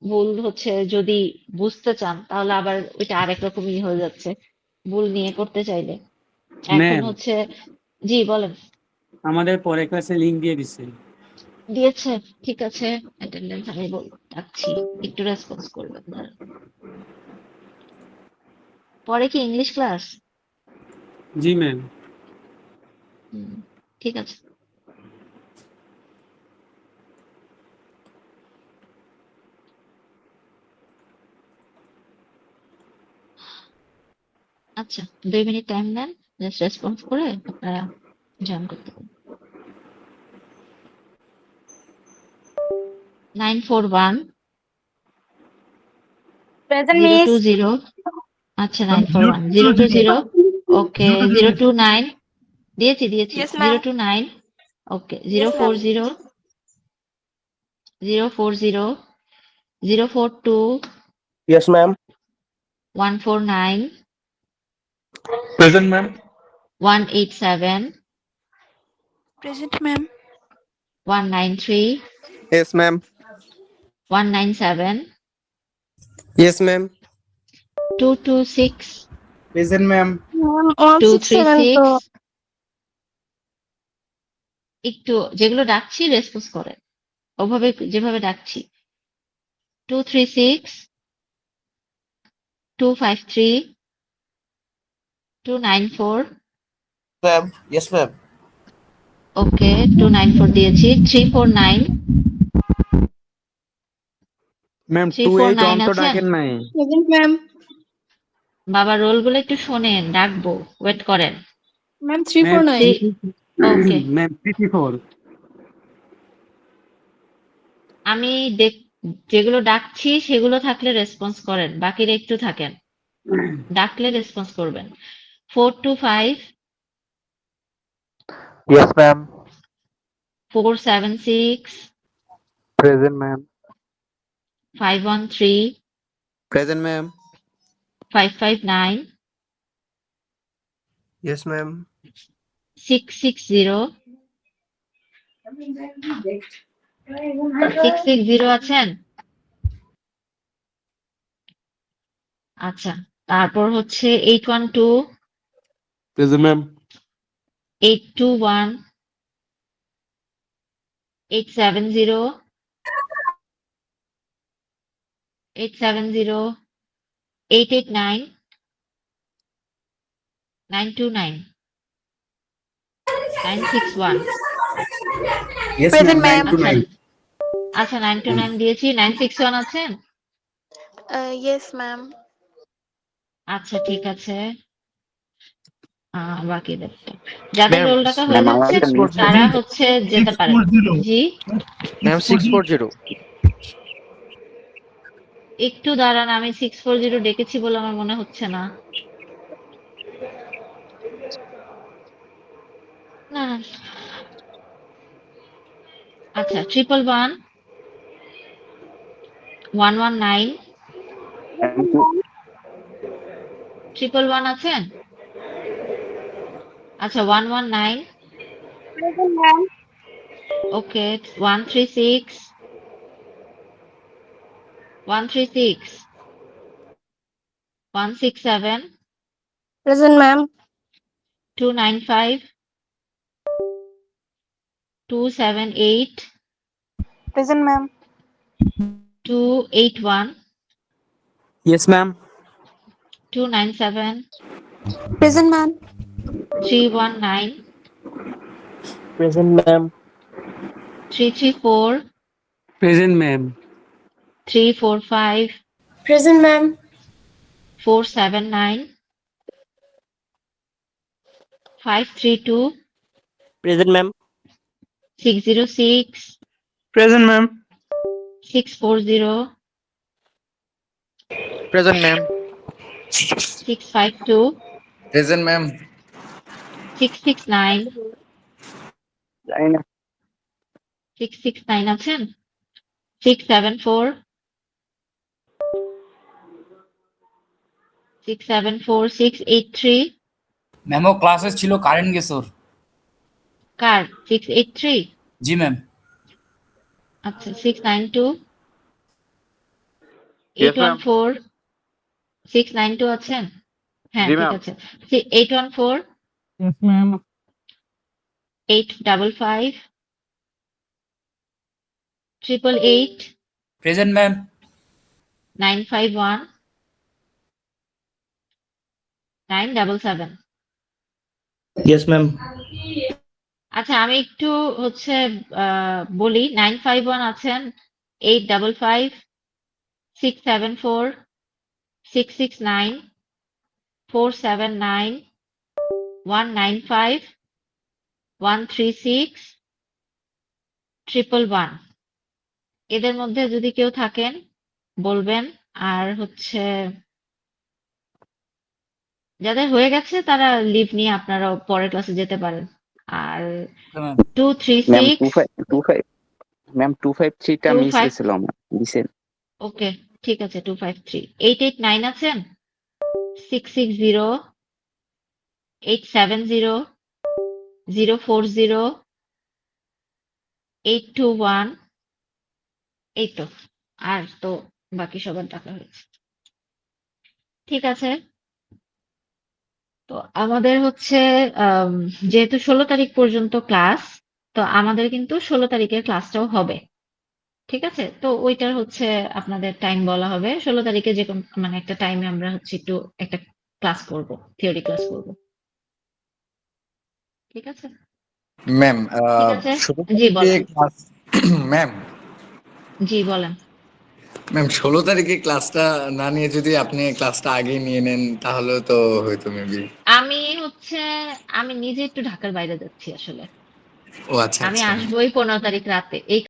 Speaker 1: ভুল হচ্ছে যদি বুঝতে চান তাহলে আবার ওইটা আরেক রকমই হয়ে যাচ্ছে ভুল নিয়ে করতে চাইলে। এখন
Speaker 2: ম্যাম
Speaker 1: হচ্ছে, জি বলেন।
Speaker 2: আমাদের পরের ক্লাসে লিংক দিয়ে দিচ্ছে।
Speaker 1: দিয়েছে, ঠিক আছে, অ্যাটেন্ডেন্স আমি ডাকছি, একটু রেসপন্স করবেন দাঁড়ান। পরে কি ইংলিশ ক্লাস?
Speaker 2: জি ম্যাম।
Speaker 1: ঠিক আছে। আচ্ছা, 2 মিনিট টাইম দেন, জাস্ট রেসপন্স করে আপনারা জয়েন করতে পারেন। 941
Speaker 7: Present miss.
Speaker 1: 020, আচ্ছা 941 020, ওকে 029 দিয়েছি
Speaker 7: Yes, ma'am.
Speaker 1: 029, ওকে
Speaker 7: Yes, ma'am.
Speaker 1: 040 042
Speaker 5: yes ma'am
Speaker 1: 149
Speaker 8: Present, ma'am.
Speaker 1: 187
Speaker 7: Present, ma'am.
Speaker 1: 193
Speaker 9: Yes, ma'am.
Speaker 1: 197
Speaker 9: Yes, ma'am.
Speaker 1: 226
Speaker 3: Present, ma'am.
Speaker 1: 236, একটু যেগুলো ডাকছি রেসপন্স করেন, ওভাবে যেভাবে ডাকছি। 236 253 294,
Speaker 9: Ma'am. Yes, ma'am.
Speaker 1: ওকে 294 দিয়েছি। 349
Speaker 8: Ma'am,
Speaker 1: 349
Speaker 8: তো
Speaker 1: আছেন?
Speaker 8: ডাকেন নাই।
Speaker 7: Present, ma'am.
Speaker 1: বাবা রোলগুলো একটু শোনেন, ডাকবো, ওয়েট করেন।
Speaker 7: Ma'am, 349.
Speaker 1: ওকে,
Speaker 2: ম্যাম 334।
Speaker 1: আমি যেগুলো ডাকছি সেগুলো থাকলে রেসপন্স করেন, বাকিরা একটু থাকেন, ডাকলে রেসপন্স করবেন। 425
Speaker 8: Yes, ma'am.
Speaker 1: 476
Speaker 8: Present, ma'am.
Speaker 1: 513
Speaker 9: Present, ma'am.
Speaker 1: 559
Speaker 9: Yes, ma'am.
Speaker 1: 660 660 আছেন? আচ্ছা, তারপর হচ্ছে 812
Speaker 9: Present, ma'am.
Speaker 1: 821 870 870 889 929 961।
Speaker 3: Yes,
Speaker 7: Present,
Speaker 3: ma'am.
Speaker 7: ma'am.
Speaker 3: 9 to 9.
Speaker 1: আচ্ছা 929 দিয়েছি। 961 আছেন?
Speaker 6: Yes, ma'am.
Speaker 1: আচ্ছা ঠিক আছে। বাকিদের তো যাদের
Speaker 8: Ma'am,
Speaker 1: রোল ডাকা হয়ে
Speaker 8: ma'am,
Speaker 1: যাচ্ছে
Speaker 8: আমার একটা
Speaker 1: তারা হচ্ছে যেতে পারেন।
Speaker 4: 640
Speaker 1: জি,
Speaker 8: Ma'am, 640.
Speaker 1: একটু দাঁড়ান, আমি 640 ডেকেছি বলে আমার মনে হচ্ছে না। না, আচ্ছা 111 119 111 আছেন? আচ্ছা 119,
Speaker 7: Present, ma'am.
Speaker 1: ওকে 136 136 167
Speaker 7: Present, ma'am.
Speaker 1: 295 278
Speaker 7: Present, ma'am.
Speaker 1: 281
Speaker 9: Yes, ma'am.
Speaker 1: 297
Speaker 7: Present, ma'am.
Speaker 1: 319
Speaker 5: present ma'am
Speaker 1: 334
Speaker 2: present ma'am.
Speaker 1: 345
Speaker 7: Present, ma'am.
Speaker 1: 479 532
Speaker 5: present ma'am
Speaker 1: 606
Speaker 8: Present, ma'am.
Speaker 1: 640
Speaker 8: Present, ma'am.
Speaker 1: 652
Speaker 9: Present, ma'am.
Speaker 1: 669 669 আছেন? 674 674 683
Speaker 10: ম্যামও ক্লাসে ছিল, কারেন্ট গেছে ওর।
Speaker 1: কার 683?
Speaker 10: জি ম্যাম।
Speaker 1: আচ্ছা 692
Speaker 8: Yes, ma'am.
Speaker 1: 814 692 আছেন? হ্যাঁ
Speaker 8: জি,
Speaker 1: ঠিক
Speaker 8: ma'am.
Speaker 1: আছে। 814
Speaker 4: Yes, ma'am.
Speaker 1: 855 888
Speaker 10: present ma'am
Speaker 1: 951 977।
Speaker 5: Yes, ma'am.
Speaker 1: আচ্ছা, আমি একটু হচ্ছে বলি। 951 আছেন, 855 674 669 479 195 136 111। এদের মধ্যে যদি কেউ থাকেন বলবেন। আর হচ্ছে যাদের হয়ে গেছে তারা লিভ নিয়ে আপনারা পরের ক্লাসে যেতে পারেন। আর
Speaker 10: ম্যাম
Speaker 1: 236
Speaker 9: ম্যাম 253টা মিস
Speaker 1: 25
Speaker 9: গেছিল আমার দিছেন।
Speaker 1: ওকে, ঠিক আছে। 253 889 আছেন, 660 870 040 821। এই তো, আর তো বাকি সবার টাকা হয়েছে। ঠিক আছে। তো আমাদের হচ্ছে যেহেতু 16 তারিখ পর্যন্ত ক্লাস, তো আমাদের কিন্তু 16 তারিখের ক্লাসটাও হবে। ঠিক আছে, তো ওইটার হচ্ছে আপনাদের টাইম বলা হবে। 16 তারিখে যে মানে একটা টাইমে আমরা হচ্ছে একটু একটা ক্লাস করব, থিওরি ক্লাস করব। ঠিক আছে।
Speaker 9: ম্যাম
Speaker 1: ঠিক আছে, জি বলেন।
Speaker 9: ম্যাম
Speaker 1: জি বলেন।
Speaker 9: ম্যাম 16 তারিখে ক্লাসটা না নিয়ে যদি আপনি ক্লাসটা আগে নিয়ে নেন তাহলে তো হয়তো মেবি।
Speaker 1: আমি নিজে একটু ঢাকার বাইরে যাচ্ছি আসলে।
Speaker 9: ও আচ্ছা
Speaker 1: আমি
Speaker 9: আচ্ছা।
Speaker 1: আসবোই 15 তারিখ রাতে। এই